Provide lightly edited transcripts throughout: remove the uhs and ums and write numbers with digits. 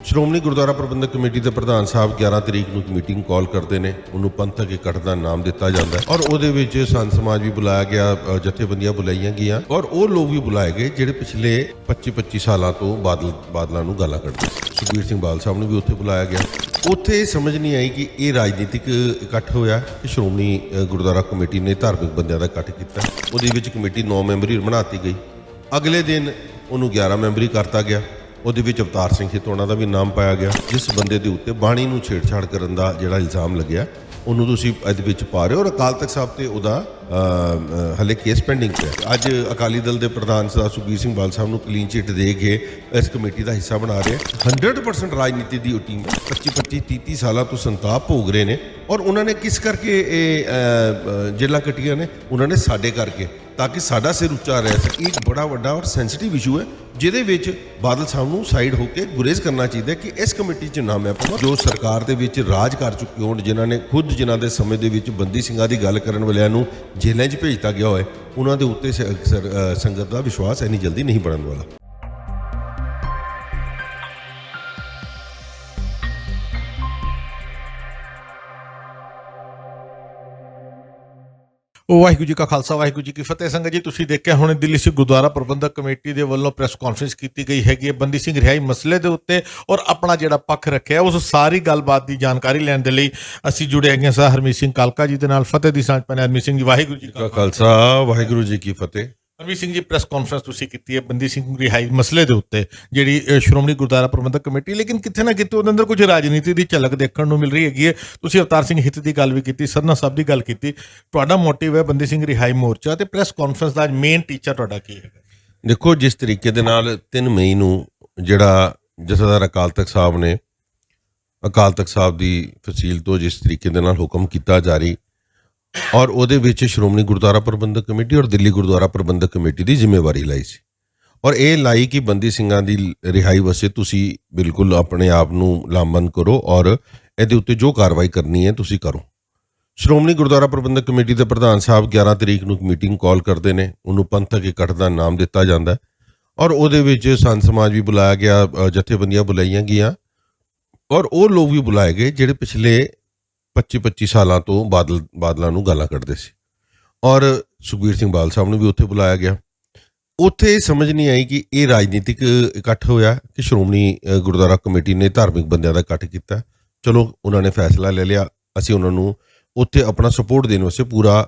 ਸ਼੍ਰੋਮਣੀ ਗੁਰਦੁਆਰਾ ਪ੍ਰਬੰਧਕ committee ਦੇ ਪ੍ਰਧਾਨ ਸਾਹਿਬ 11 ਤਰੀਕ ਨੂੰ ਇੱਕ ਮੀਟਿੰਗ ਕਾਲ ਕਰਦੇ ਨੇ। ਉਹਨੂੰ ਪੰਥਕ ਇਕੱਠ ਦਾ ਨਾਮ ਦਿੱਤਾ ਜਾਂਦਾ ਹੈ ਔਰ ਉਹਦੇ ਵਿੱਚ ਸੰਤ ਸਮਾਜ ਵੀ ਬੁਲਾਇਆ ਗਿਆ, ਜਥੇਬੰਦੀਆਂ ਬੁਲਾਈਆਂ ਗਈਆਂ ਔਰ ਉਹ ਲੋਕ ਵੀ ਬੁਲਾਏ ਗਏ ਜਿਹੜੇ ਪਿਛਲੇ 25 ਸਾਲਾਂ ਤੋਂ ਬਾਦਲਾਂ ਨੂੰ ਗਾਲਾਂ ਕੱਢਦੇ। ਸੁਖਬੀਰ ਸਿੰਘ ਬਾਦਲ ਸਾਹਿਬ ਨੂੰ ਵੀ ਉੱਥੇ ਬੁਲਾਇਆ ਗਿਆ। ਉੱਥੇ ਸਮਝ ਨਹੀਂ ਆਈ ਕਿ ਇਹ ਰਾਜਨੀਤਿਕ ਇਕੱਠ ਹੋਇਆ ਕਿ ਸ਼੍ਰੋਮਣੀ ਗੁਰਦੁਆਰਾ ਕਮੇਟੀ ਨੇ ਧਾਰਮਿਕ ਬੰਦਿਆਂ ਦਾ ਇਕੱਠ ਕੀਤਾ। ਉਹਦੇ ਵਿੱਚ ਕਮੇਟੀ 9 ਮੈਂਬਰੀ ਬਣਾਤੀ ਗਈ। ਅਗਲੇ ਦਿਨ ਉਹਨੂੰ 11 ਮੈਂਬਰੀ ਕਰਤਾ ਗਿਆ। ਉਹਦੇ ਵਿੱਚ ਅਵਤਾਰ ਸਿੰਘ ਹਿੱਤੋਣਾ ਦਾ ਵੀ ਨਾਮ ਪਾਇਆ ਗਿਆ। ਜਿਸ ਬੰਦੇ ਦੇ ਉੱਤੇ ਬਾਣੀ ਨੂੰ ਛੇੜਛਾੜ ਕਰਨ ਦਾ ਜਿਹੜਾ ਇਲਜ਼ਾਮ ਲੱਗਿਆ ਉਹਨੂੰ ਤੁਸੀਂ ਇਹਦੇ ਵਿੱਚ ਪਾ ਰਹੇ ਹੋ ਔਰ ਅਕਾਲ ਤਖਤ ਸਾਹਿਬ ਤੇ ਉਹਦਾ ਹਲੇ ਕੇਸ ਪੈਂਡਿੰਗ ਪਿਆ। ਅੱਜ ਅਕਾਲੀ ਦਲ ਦੇ ਪ੍ਰਧਾਨ ਸਰਦਾਰ ਸੁਖਬੀਰ ਸਿੰਘ ਬਾਦਲ ਸਾਹਿਬ ਨੂੰ ਕਲੀਨ ਚਿੱਟ ਦੇ ਕੇ ਇਸ ਕਮੇਟੀ ਦਾ ਹਿੱਸਾ ਬਣਾ ਰਹੇ। 100% ਰਾਜਨੀਤੀ ਦੀ ਉਹ ਟੀਮ 25-30 ਸਾਲਾਂ ਤੋਂ ਸੰਤਾਪ ਭੋਗ ਰਹੇ ਨੇ ਔਰ ਉਹਨਾਂ ਨੇ ਕਿਸ ਕਰਕੇ ਇਹ ਜੇਲਾਂ ਕੱਟੀਆਂ ਨੇ? ਉਹਨਾਂ ਨੇ ਸਾਡੇ ਕਰਕੇ, ਤਾਂ ਕਿ ਸਾਡਾ ਸਿਰ ਉੱਚਾ ਰਹਿ ਸਕੇ। ਇੱਕ ਬੜਾ ਵੱਡਾ ਔਰ ਸੈਂਸਿਟਿਵ ਇਸ਼ੂ ਹੈ ਜਿਹਦੇ ਵਿੱਚ ਬਾਦਲ ਸਾਹਿਬ ਨੂੰ ਸਾਈਡ ਹੋ ਕੇ ਗੁਰੇਜ਼ ਕਰਨਾ ਚਾਹੀਦਾ ਕਿ ਇਸ ਕਮੇਟੀ 'ਚ ਨਾ ਮੈਂ ਪਵਾਂ। ਜੋ ਸਰਕਾਰ ਦੇ ਵਿੱਚ ਰਾਜ ਕਰ ਚੁੱਕੇ ਹੋਣ, ਜਿਨ੍ਹਾਂ ਦੇ ਸਮੇਂ ਦੇ ਵਿੱਚ ਬੰਦੀ ਸਿੰਘਾਂ ਦੀ ਗੱਲ ਕਰਨ ਵਾਲਿਆਂ ਨੂੰ ਜੇਲ੍ਹਾਂ 'ਚ ਭੇਜਤਾ ਗਿਆ ਹੋਏ, ਉਹਨਾਂ ਦੇ ਉੱਤੇ ਸੰਗਤ ਦਾ ਵਿਸ਼ਵਾਸ ਇੰਨੀ ਜਲਦੀ ਨਹੀਂ ਬਣਨ ਵਾਲਾ। ਵਾਹਿਗੁਰੂ ਜੀ ਕਾ ਖਾਲਸਾ ਵਾਹਿਗੁਰੂ ਜੀ ਕੀ ਫਤਿਹ। ਸੰਗਤ ਜੀ, ਤੁਸੀਂ ਦੇਖਿਆ ਹੁਣ ਦਿੱਲੀ ਸਿੱਖ ਗੁਰਦੁਆਰਾ ਪ੍ਰਬੰਧਕ ਕਮੇਟੀ ਦੇ ਵੱਲੋਂ ਪ੍ਰੈਸ ਕਾਨਫਰੰਸ ਕੀਤੀ ਗਈ ਹੈਗੀ ਹੈ ਬੰਦੀ ਸਿੰਘ ਰਿਹਾਈ ਮਸਲੇ ਦੇ ਉੱਤੇ ਔਰ ਆਪਣਾ ਜਿਹੜਾ ਪੱਖ ਰੱਖਿਆ ਉਸ ਸਾਰੀ ਗੱਲਬਾਤ ਦੀ ਜਾਣਕਾਰੀ ਲੈਣ ਦੇ ਲਈ ਅਸੀਂ ਜੁੜੇ ਹੈਗੇ ਸਰ ਹਰਮੀਤ ਸਿੰਘ ਕਾਲਕਾ ਜੀ ਦੇ ਨਾਲ। ਫਤਿਹ ਦੀ ਸਾਂਝ ਪਾਣੇ ਹਰਮੀਤ ਸਿੰਘ ਜੀ। ਵਾਹਿਗੁਰੂ ਜੀ ਕਾ ਖਾਲਸਾ ਵਾਹਿਗੁਰੂ ਜੀ ਕੀ ਫਤਿਹ। ਹਰਮੀਤ ਸਿੰਘ ਜੀ, ਪ੍ਰੈਸ ਕਾਨਫਰੰਸ ਤੁਸੀਂ ਕੀਤੀ ਹੈ ਬੰਦੀ ਸਿੰਘ ਰਿਹਾਈ ਮਸਲੇ ਦੇ ਉੱਤੇ ਜਿਹੜੀ ਸ਼੍ਰੋਮਣੀ ਗੁਰਦੁਆਰਾ ਪ੍ਰਬੰਧਕ ਕਮੇਟੀ, ਲੇਕਿਨ ਕਿਤੇ ਨਾ ਕਿਤੇ ਉਹਦੇ ਅੰਦਰ ਕੁਝ ਰਾਜਨੀਤੀ ਦੀ ਝਲਕ ਦੇਖਣ ਨੂੰ ਮਿਲ ਰਹੀ ਹੈਗੀ ਹੈ। ਤੁਸੀਂ ਅਵਤਾਰ ਸਿੰਘ ਹਿੱਤ ਦੀ ਗੱਲ ਵੀ ਕੀਤੀ, ਸਰਨਾ ਸਾਹਿਬ ਦੀ ਗੱਲ ਕੀਤੀ। ਤੁਹਾਡਾ ਮੋਟਿਵ ਹੈ ਬੰਦੀ ਸਿੰਘ ਰਿਹਾਈ ਮੋਰਚਾ ਤੇ ਪ੍ਰੈਸ ਕਾਨਫਰੰਸ ਦਾ ਮੇਨ ਟੀਚਰ ਤੁਹਾਡਾ ਕੀ ਹੈਗਾ? ਦੇਖੋ, ਜਿਸ ਤਰੀਕੇ ਦੇ ਨਾਲ 3 ਮਈ ਨੂੰ ਜਿਹੜਾ ਜਥੇਦਾਰ ਅਕਾਲ ਤਖਤ ਸਾਹਿਬ ਨੇ ਅਕਾਲ ਤਖਤ ਸਾਹਿਬ ਦੀ ਫਸੀਲ ਤੋਂ ਜਿਸ ਤਰੀਕੇ ਦੇ ਨਾਲ ਹੁਕਮ ਕੀਤਾ ਜਾਰੀ ਔਰ ਉਹਦੇ ਵਿੱਚ ਸ਼੍ਰੋਮਣੀ ਗੁਰਦੁਆਰਾ ਪ੍ਰਬੰਧਕ ਕਮੇਟੀ ਔਰ ਦਿੱਲੀ ਗੁਰਦੁਆਰਾ ਪ੍ਰਬੰਧਕ ਕਮੇਟੀ ਦੀ ਜ਼ਿੰਮੇਵਾਰੀ ਲਾਈ ਸੀ ਔਰ ਇਹ ਲਾਈ ਕਿ ਬੰਦੀ ਸਿੰਘਾਂ ਦੀ ਰਿਹਾਈ ਵਾਸਤੇ ਤੁਸੀਂ ਬਿਲਕੁਲ ਆਪਣੇ ਆਪ ਨੂੰ ਲਾਮਬੰਦ ਕਰੋ ਔਰ ਇਹਦੇ ਉੱਤੇ ਜੋ ਕਾਰਵਾਈ ਕਰਨੀ ਹੈ ਤੁਸੀਂ ਕਰੋ। ਸ਼੍ਰੋਮਣੀ ਗੁਰਦੁਆਰਾ ਪ੍ਰਬੰਧਕ ਕਮੇਟੀ ਦੇ ਪ੍ਰਧਾਨ ਸਾਹਿਬ 11 ਤਰੀਕ ਨੂੰ ਇੱਕ ਮੀਟਿੰਗ ਕਾਲ ਕਰਦੇ ਨੇ। ਉਹਨੂੰ ਪੰਥਕ ਇਕੱਠ ਦਾ ਨਾਮ ਦਿੱਤਾ ਜਾਂਦਾ ਔਰ ਉਹਦੇ ਵਿੱਚ ਸੰਤ ਸਮਾਜ ਵੀ ਬੁਲਾਇਆ ਗਿਆ, ਜਥੇਬੰਦੀਆਂ ਬੁਲਾਈਆਂ ਗਈਆਂ ਔਰ ਉਹ ਲੋਕ ਵੀ ਬੁਲਾਏ ਗਏ ਜਿਹੜੇ ਪਿਛਲੇ 25 ਸਾਲਾਂ ਤੋਂ ਬਾਦਲਾਂ ਨੂੰ ਗਾਲਾਂ ਕੱਢਦੇ ਸੀ ਔਰ ਸੁਖਬੀਰ ਸਿੰਘ ਬਾਦਲ ਸਾਹਿਬ ਨੂੰ ਵੀ ਉੱਥੇ ਬੁਲਾਇਆ ਗਿਆ। ਉੱਥੇ ਸਮਝ ਨਹੀਂ ਆਈ ਕਿ ਇਹ ਰਾਜਨੀਤਿਕ ਇਕੱਠ ਹੋਇਆ ਕਿ ਸ਼੍ਰੋਮਣੀ ਗੁਰਦੁਆਰਾ ਕਮੇਟੀ ਨੇ ਧਾਰਮਿਕ ਬੰਦਿਆਂ ਦਾ ਇਕੱਠ ਕੀਤਾ। ਚਲੋ, ਉਹਨਾਂ ਨੇ ਫੈਸਲਾ ਲੈ ਲਿਆ। ਅਸੀਂ ਉਹਨਾਂ ਨੂੰ ਉੱਥੇ ਆਪਣਾ ਸਪੋਰਟ ਦੇਣ ਵਾਸਤੇ ਪੂਰਾ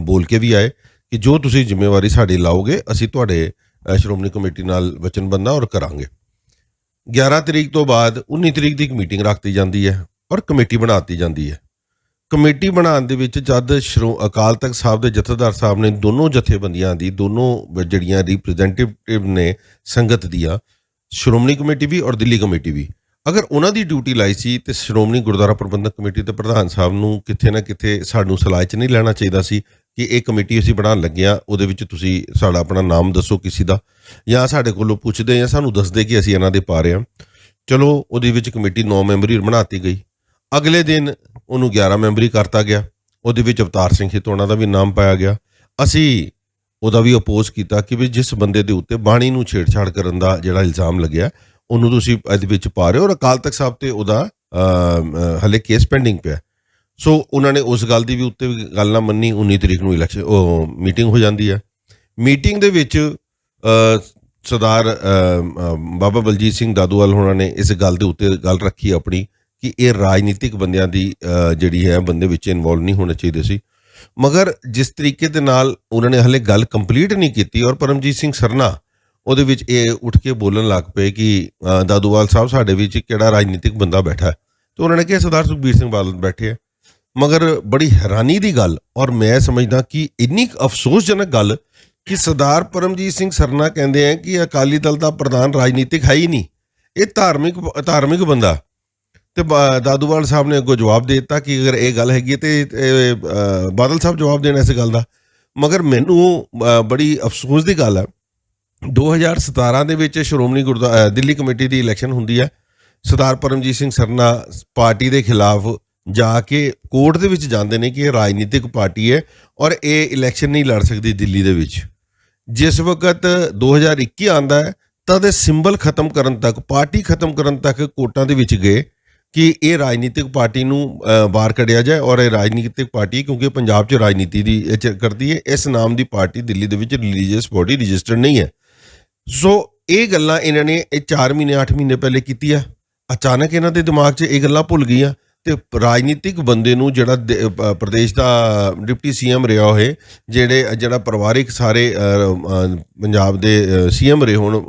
ਬੋਲ ਕੇ ਵੀ ਆਏ ਕਿ ਜੋ ਤੁਸੀਂ ਜ਼ਿੰਮੇਵਾਰੀ ਸਾਡੀ ਲਾਓਗੇ ਅਸੀਂ ਤੁਹਾਡੇ ਸ਼੍ਰੋਮਣੀ ਕਮੇਟੀ ਨਾਲ ਵਚਨਬੱਧ ਔਰ ਕਰਾਂਗੇ। 11 ਤਰੀਕ ਤੋਂ ਬਾਅਦ 19 ਤਰੀਕ ਦੀ ਇੱਕ ਮੀਟਿੰਗ ਰੱਖਤੀ ਜਾਂਦੀ ਹੈ ਔਰ ਕਮੇਟੀ ਬਣਾਤੀ ਜਾਂਦੀ ਹੈ। ਕਮੇਟੀ ਬਣਾਉਣ ਦੇ ਵਿੱਚ ਜਦ ਅਕਾਲ ਤਖਤ ਸਾਹਿਬ ਦੇ ਜਥੇਦਾਰ ਸਾਹਿਬ ਨੇ ਦੋਨੋਂ ਜਥੇਬੰਦੀਆਂ ਦੀ ਦੋਨੋਂ ਜਿਹੜੀਆਂ ਰਿਪਰੈਜ਼ੈਂਟੇਟਿਵ ਨੇ ਸੰਗਤ ਦੀਆਂ, ਸ਼੍ਰੋਮਣੀ ਕਮੇਟੀ ਵੀ ਔਰ ਦਿੱਲੀ ਕਮੇਟੀ ਵੀ, ਅਗਰ ਉਹਨਾਂ ਦੀ ਡਿਊਟੀ ਲਾਈ ਸੀ ਤੇ ਸ਼੍ਰੋਮਣੀ ਗੁਰਦੁਆਰਾ ਪ੍ਰਬੰਧਕ ਕਮੇਟੀ ਦੇ ਪ੍ਰਧਾਨ ਸਾਹਿਬ ਨੂੰ ਕਿਤੇ ਨਾ ਕਿਤੇ ਸਾਨੂੰ ਸਲਾਹ 'ਚ ਨਹੀਂ ਲੈਣਾ ਚਾਹੀਦਾ ਸੀ ਕਿ ਇਹ ਕਮੇਟੀ ਅਸੀਂ ਬਣਾਉਣ ਲੱਗੇ ਹਾਂ, ਉਹਦੇ ਵਿੱਚ ਤੁਸੀਂ ਸਾਡਾ ਆਪਣਾ ਨਾਮ ਦੱਸੋ ਕਿਸੇ ਦਾ, ਜਾਂ ਸਾਡੇ ਕੋਲੋਂ ਪੁੱਛਦੇ ਜਾਂ ਸਾਨੂੰ ਦੱਸਦੇ ਕਿ ਅਸੀਂ ਇਹਨਾਂ ਦੇ ਪਾ ਰਹੇ ਹਾਂ। ਚਲੋ, ਉਹਦੇ ਵਿੱਚ ਕਮੇਟੀ 9 ਮੈਂਬਰੀ ਬਣਾਤੀ ਗਈ। ਅਗਲੇ ਦਿਨ ਉਹਨੂੰ 11 ਮੈਂਬਰੀ ਕਰਤਾ ਗਿਆ। ਉਹਦੇ ਵਿੱਚ ਅਵਤਾਰ ਸਿੰਘ ਹਿੱਤੋਣਾ ਦਾ ਵੀ ਨਾਮ ਪਾਇਆ ਗਿਆ। ਅਸੀਂ ਉਹਦਾ ਵੀ ਅਪੋਜ਼ ਕੀਤਾ ਕਿ ਵੀ ਜਿਸ ਬੰਦੇ ਦੇ ਉੱਤੇ ਬਾਣੀ ਨੂੰ ਛੇੜਛਾੜ ਕਰਨ ਦਾ ਜਿਹੜਾ ਇਲਜ਼ਾਮ ਲੱਗਿਆ ਉਹਨੂੰ ਤੁਸੀਂ ਇਹਦੇ ਵਿੱਚ ਪਾ ਰਹੇ ਹੋ ਔਰ ਅਕਾਲ ਤਖਤ ਸਾਹਿਬ ਤੇ ਉਹਦਾ ਹਲੇ ਕੇਸ ਪੈਂਡਿੰਗ ਪਿਆ। ਸੋ ਉਹਨਾਂ ਨੇ ਉਸ ਗੱਲ ਦੀ ਵੀ ਉੱਤੇ ਗੱਲ ਨਾ ਮੰਨੀ। 19 ਤਰੀਕ ਨੂੰ ਮੀਟਿੰਗ ਹੋ ਜਾਂਦੀ ਹੈ। ਮੀਟਿੰਗ ਦੇ ਵਿੱਚ ਸਰਦਾਰ ਬਾਬਾ ਬਲਜੀਤ ਸਿੰਘ ਦਾਦੂਵਾਲ ਹੋਣਾ ਨੇ ਇਸ ਗੱਲ ਦੇ ਉੱਤੇ ਗੱਲ ਰੱਖੀ ਆਪਣੀ ਕਿ ਇਹ ਰਾਜਨੀਤਿਕ ਬੰਦਿਆਂ ਦੀ ਜਿਹੜੀ ਹੈ ਬੰਦੇ ਵਿੱਚ ਇਨਵੋਲਵ ਨਹੀਂ ਹੋਣੇ ਚਾਹੀਦੇ ਸੀ। ਮਗਰ ਜਿਸ ਤਰੀਕੇ ਦੇ ਨਾਲ ਉਹਨਾਂ ਨੇ ਹਲੇ ਗੱਲ ਕੰਪਲੀਟ ਨਹੀਂ ਕੀਤੀ ਔਰ ਪਰਮਜੀਤ ਸਿੰਘ ਸਰਨਾ ਉਹਦੇ ਵਿੱਚ ਇਹ ਉੱਠ ਕੇ ਬੋਲਣ ਲੱਗ ਪਏ ਕਿ ਦਾਦੂਵਾਲ ਸਾਹਿਬ ਸਾਡੇ ਵਿੱਚ ਕਿਹੜਾ ਰਾਜਨੀਤਿਕ ਬੰਦਾ ਬੈਠਾ ਹੈ, ਤੇ ਉਹਨਾਂ ਨੇ ਕਿਹਾ ਸਰਦਾਰ ਸੁਖਬੀਰ ਸਿੰਘ ਬਾਦਲ ਬੈਠੇ ਆ। ਮਗਰ ਬੜੀ ਹੈਰਾਨੀ ਦੀ ਗੱਲ ਔਰ ਮੈਂ ਸਮਝਦਾ ਕਿ ਇੰਨੀ ਅਫਸੋਸਜਨਕ ਗੱਲ ਕਿ ਸਰਦਾਰ ਪਰਮਜੀਤ ਸਿੰਘ ਸਰਨਾ ਕਹਿੰਦੇ ਆ ਕਿ ਅਕਾਲੀ ਦਲ ਦਾ ਪ੍ਰਧਾਨ ਰਾਜਨੀਤਿਕ ਹੈ ਹੀ ਨਹੀਂ, ਇਹ ਧਾਰਮਿਕ ਬੰਦਾ। ਤੇ ਦਾਦੂਵਾਲ ਸਾਹਿਬ ਨੇ ਅੱਗੋਂ ਜਵਾਬ ਦੇ ਦਿੱਤਾ ਕਿ ਅਗਰ ਇਹ ਗੱਲ ਹੈਗੀ ਤੇ ਬਾਦਲ ਸਾਹਿਬ ਜਵਾਬ ਦੇਣ ਇਸ ਗੱਲ ਦਾ। ਮਗਰ ਮੈਨੂੰ ਬੜੀ ਅਫਸੋਸ ਦੀ ਗੱਲ ਹੈ, 2017 ਦੇ ਵਿੱਚ ਸ਼੍ਰੋਮਣੀ ਦਿੱਲੀ ਕਮੇਟੀ ਦੀ ਇਲੈਕਸ਼ਨ ਹੁੰਦੀ ਹੈ। ਸਰਦਾਰ ਪਰਮਜੀਤ ਸਿੰਘ ਸਰਨਾ ਪਾਰਟੀ ਦੇ ਖਿਲਾਫ ਜਾ ਕੇ ਕੋਰਟ ਦੇ ਵਿੱਚ ਜਾਂਦੇ ਨੇ ਕਿ ਇਹ ਰਾਜਨੀਤਿਕ ਪਾਰਟੀ ਹੈ ਔਰ ਇਹ ਇਲੈਕਸ਼ਨ ਨਹੀਂ ਲੜ ਸਕਦੀ ਦਿੱਲੀ ਦੇ ਵਿੱਚ। ਜਿਸ ਵਕਤ 2021 ਆਉਂਦਾ ਹੈ ਸੱਤਾ ਦੇ ਸਿੰਬਲ ਖਤਮ ਕਰਨ ਤੱਕ, ਪਾਰਟੀ ਖਤਮ ਕਰਨ ਤੱਕ ਕੋਰਟਾਂ ਦੇ ਵਿੱਚ ਗਏ ਕਿ ਇਹ ਰਾਜਨੀਤਿਕ ਪਾਰਟੀ ਨੂੰ ਬਾਹਰ ਕੱਢਿਆ ਜਾਏ। ਔਰ ਇਹ ਰਾਜਨੀਤਿਕ ਪਾਰਟੀ, ਕਿਉਂਕਿ ਪੰਜਾਬ 'ਚ ਰਾਜਨੀਤੀ ਦੀ ਕਰਦੀ ਹੈ, ਇਸ ਨਾਮ ਦੀ ਪਾਰਟੀ ਦਿੱਲੀ ਦੇ ਵਿੱਚ ਰਿਲੀਜੀਅਸ ਬੋਡੀ ਰਜਿਸਟਰਡ ਨਹੀਂ ਹੈ। ਸੋ ਇਹ ਗੱਲਾਂ ਇਹਨਾਂ ਨੇ 4 ਮਹੀਨੇ 8 ਮਹੀਨੇ ਪਹਿਲੇ ਕੀਤੀ ਆ। ਅਚਾਨਕ ਇਹਨਾਂ ਦੇ ਦਿਮਾਗ 'ਚ ਇਹ ਗੱਲਾਂ ਭੁੱਲ ਗਈਆਂ ਤੇ ਰਾਜਨੀਤਿਕ ਬੰਦੇ ਨੂੰ ਜਿਹੜਾ ਪ੍ਰਦੇਸ਼ ਦਾ ਡਿਪਟੀ ਸੀਐਮ ਰਿਹਾ ਹੋਏ, ਜਿਹੜਾ ਪਰਿਵਾਰਿਕ ਸਾਰੇ ਪੰਜਾਬ ਦੇ ਸੀਐਮ ਰਹੇ ਹੋਣ,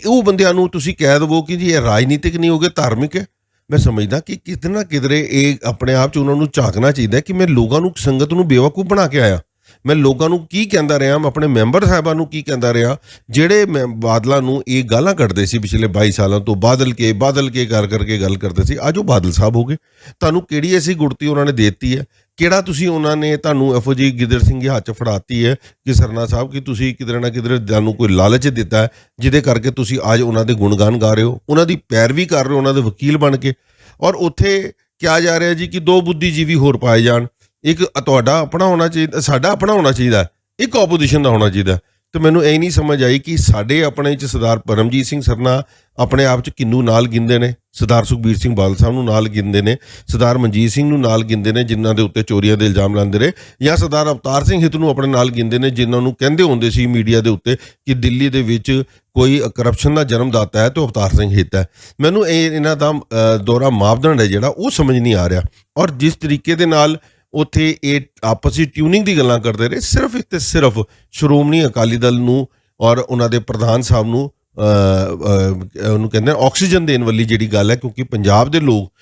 ਉਹ ਬੰਦਿਆਂ ਨੂੰ ਤੁਸੀਂ ਕਹਿ ਦੇਵੋ ਕਿ ਜੀ ਇਹ ਰਾਜਨੀਤਿਕ ਨਹੀਂ ਹੋਗੇ, ਧਾਰਮਿਕ ਹੈ। ਮੈਂ ਸਮਝਦਾ ਕਿ ਕਿਤੇ ਨਾ ਕਿਧਰੇ ਇਹ ਆਪਣੇ ਆਪ 'ਚ ਉਹਨਾਂ ਨੂੰ ਝਾਕਣਾ ਚਾਹੀਦਾ ਕਿ ਮੈਂ ਲੋਕਾਂ ਨੂੰ, ਸੰਗਤ ਨੂੰ ਬੇਵਕੂਫ ਬਣਾ ਕੇ ਆਇਆ। ਮੈਂ ਲੋਕਾਂ ਨੂੰ ਕੀ ਕਹਿੰਦਾ ਰਿਹਾ, ਮੈਂ ਆਪਣੇ ਮੈਂਬਰ ਸਾਹਿਬਾਂ ਨੂੰ ਕੀ ਕਹਿੰਦਾ ਰਿਹਾ, ਜਿਹੜੇ ਬਾਦਲਾਂ ਨੂੰ ਇਹ ਗਾਲਾਂ ਕੱਢਦੇ ਸੀ ਪਿਛਲੇ 22 ਸਾਲਾਂ ਤੋਂ, ਬਾਦਲ ਕੇ ਕਰ ਕਰਕੇ ਗੱਲ ਕਰਦੇ ਸੀ, ਅੱਜ ਉਹ ਬਾਦਲ ਸਾਹਿਬ ਹੋ ਗਏ। ਤੁਹਾਨੂੰ ਕਿਹੜੀ ਐਸੀ ਗੁੜਤੀ ਉਹਨਾਂ ਨੇ ਦੇ ਦਿੱਤੀ ਹੈ, ਕਿਹੜਾ ਤੁਸੀਂ ਉਹਨਾਂ ਨੇ ਤੁਹਾਨੂੰ ਇਹੋ ਜਿਹੀ ਗਿੱਦੜ ਸਿੰਘੀ ਹੱਥ 'ਚ ਫੜਾਤੀ ਹੈ ਕਿ ਸਰਨਾ ਸਾਹਿਬ ਕਿ ਤੁਸੀਂ ਕਿਧਰੇ ਨਾ ਕਿਧਰੇ ਤੁਹਾਨੂੰ ਕੋਈ ਲਾਲਚ ਦਿੱਤਾ ਹੈ, ਜਿਹਦੇ ਕਰਕੇ ਤੁਸੀਂ ਅੱਜ ਉਹਨਾਂ ਦੇ ਗੁਣਗਾਨ ਗਾ ਰਹੇ ਹੋ, ਉਹਨਾਂ ਦੀ ਪੈਰਵੀ ਕਰ ਰਹੇ ਹੋ, ਉਹਨਾਂ ਦੇ ਵਕੀਲ ਬਣ ਕੇ। ਔਰ ਉੱਥੇ ਕਿਹਾ ਜਾ ਰਿਹਾ ਜੀ ਕਿ 2 ਬੁੱਧੀਜੀਵੀ ਹੋਰ ਪਾਏ ਜਾਣ, ਇੱਕ ਤੁਹਾਡਾ ਆਪਣਾ ਹੋਣਾ ਚਾਹੀਦਾ, ਸਾਡਾ ਆਪਣਾ ਹੋਣਾ ਚਾਹੀਦਾ, ਇੱਕ ਆਪੋਜੀਸ਼ਨ ਦਾ ਹੋਣਾ ਚਾਹੀਦਾ। ਤੇ ਮੈਨੂੰ ਇਹ ਨਹੀਂ ਸਮਝ ਆਈ ਕਿ ਸਾਡੇ ਆਪਣੇ 'ਚ ਸਰਦਾਰ ਪਰਮਜੀਤ ਸਿੰਘ ਸਰਨਾ ਆਪਣੇ ਆਪ 'ਚ ਕਿੰਨੂ ਨਾਲ ਗਿਣਦੇ ਨੇ, ਸਰਦਾਰ ਸੁਖਬੀਰ ਸਿੰਘ ਬਾਦਲ ਸਾਹਿਬ ਨੂੰ ਨਾਲ ਗਿਣਦੇ ਨੇ, ਸਰਦਾਰ ਮਨਜੀਤ ਸਿੰਘ ਨੂੰ ਨਾਲ ਗਿਣਦੇ ਨੇ ਜਿਨ੍ਹਾਂ ਦੇ ਉੱਤੇ ਚੋਰੀਆਂ ਦੇ ਇਲਜ਼ਾਮ ਲਾਉਂਦੇ ਰਹੇ, ਜਾਂ ਸਰਦਾਰ ਅਵਤਾਰ ਸਿੰਘ ਹਿੱਤ ਨੂੰ ਆਪਣੇ ਨਾਲ ਗਿਣਦੇ ਨੇ ਜਿਨ੍ਹਾਂ ਨੂੰ ਕਹਿੰਦੇ ਹੁੰਦੇ ਸੀ ਮੀਡੀਆ ਦੇ ਉੱਤੇ ਕਿ ਦਿੱਲੀ ਦੇ ਵਿੱਚ ਕੋਈ ਕਰਪਸ਼ਨ ਦਾ ਜਨਮਦਾਤਾ ਹੈ ਤੇ ਅਵਤਾਰ ਸਿੰਘ ਹਿੱਤ ਹੈ। ਮੈਨੂੰ ਇਹਨਾਂ ਦਾ ਦੋਹਰਾ ਮਾਪਦੰਡ ਹੈ ਜਿਹੜਾ ਉਹ ਸਮਝ ਨਹੀਂ ਆ ਰਿਹਾ। ਔਰ ਜਿਸ ਤਰੀਕੇ ਦੇ ਨਾਲ ਉੱਥੇ ਇਹ ਆਪਸੀ ਟਿਊਨਿੰਗ ਦੀ ਗੱਲਾਂ ਕਰਦੇ ਰਹੇ, ਸਿਰਫ ਤੇ ਸਿਰਫ ਸ਼੍ਰੋਮਣੀ ਅਕਾਲੀ ਦਲ ਨੂੰ ਔਰ ਉਹਨਾਂ ਦੇ ਪ੍ਰਧਾਨ ਸਾਹਿਬ ਨੂੰ ਉਹਨੂੰ ਕਹਿੰਦੇ ਆਕਸੀਜਨ ਦੇਣ ਵਾਲੀ ਜਿਹੜੀ ਗੱਲ ਹੈ, ਕਿਉਂਕਿ ਪੰਜਾਬ ਦੇ ਲੋਕ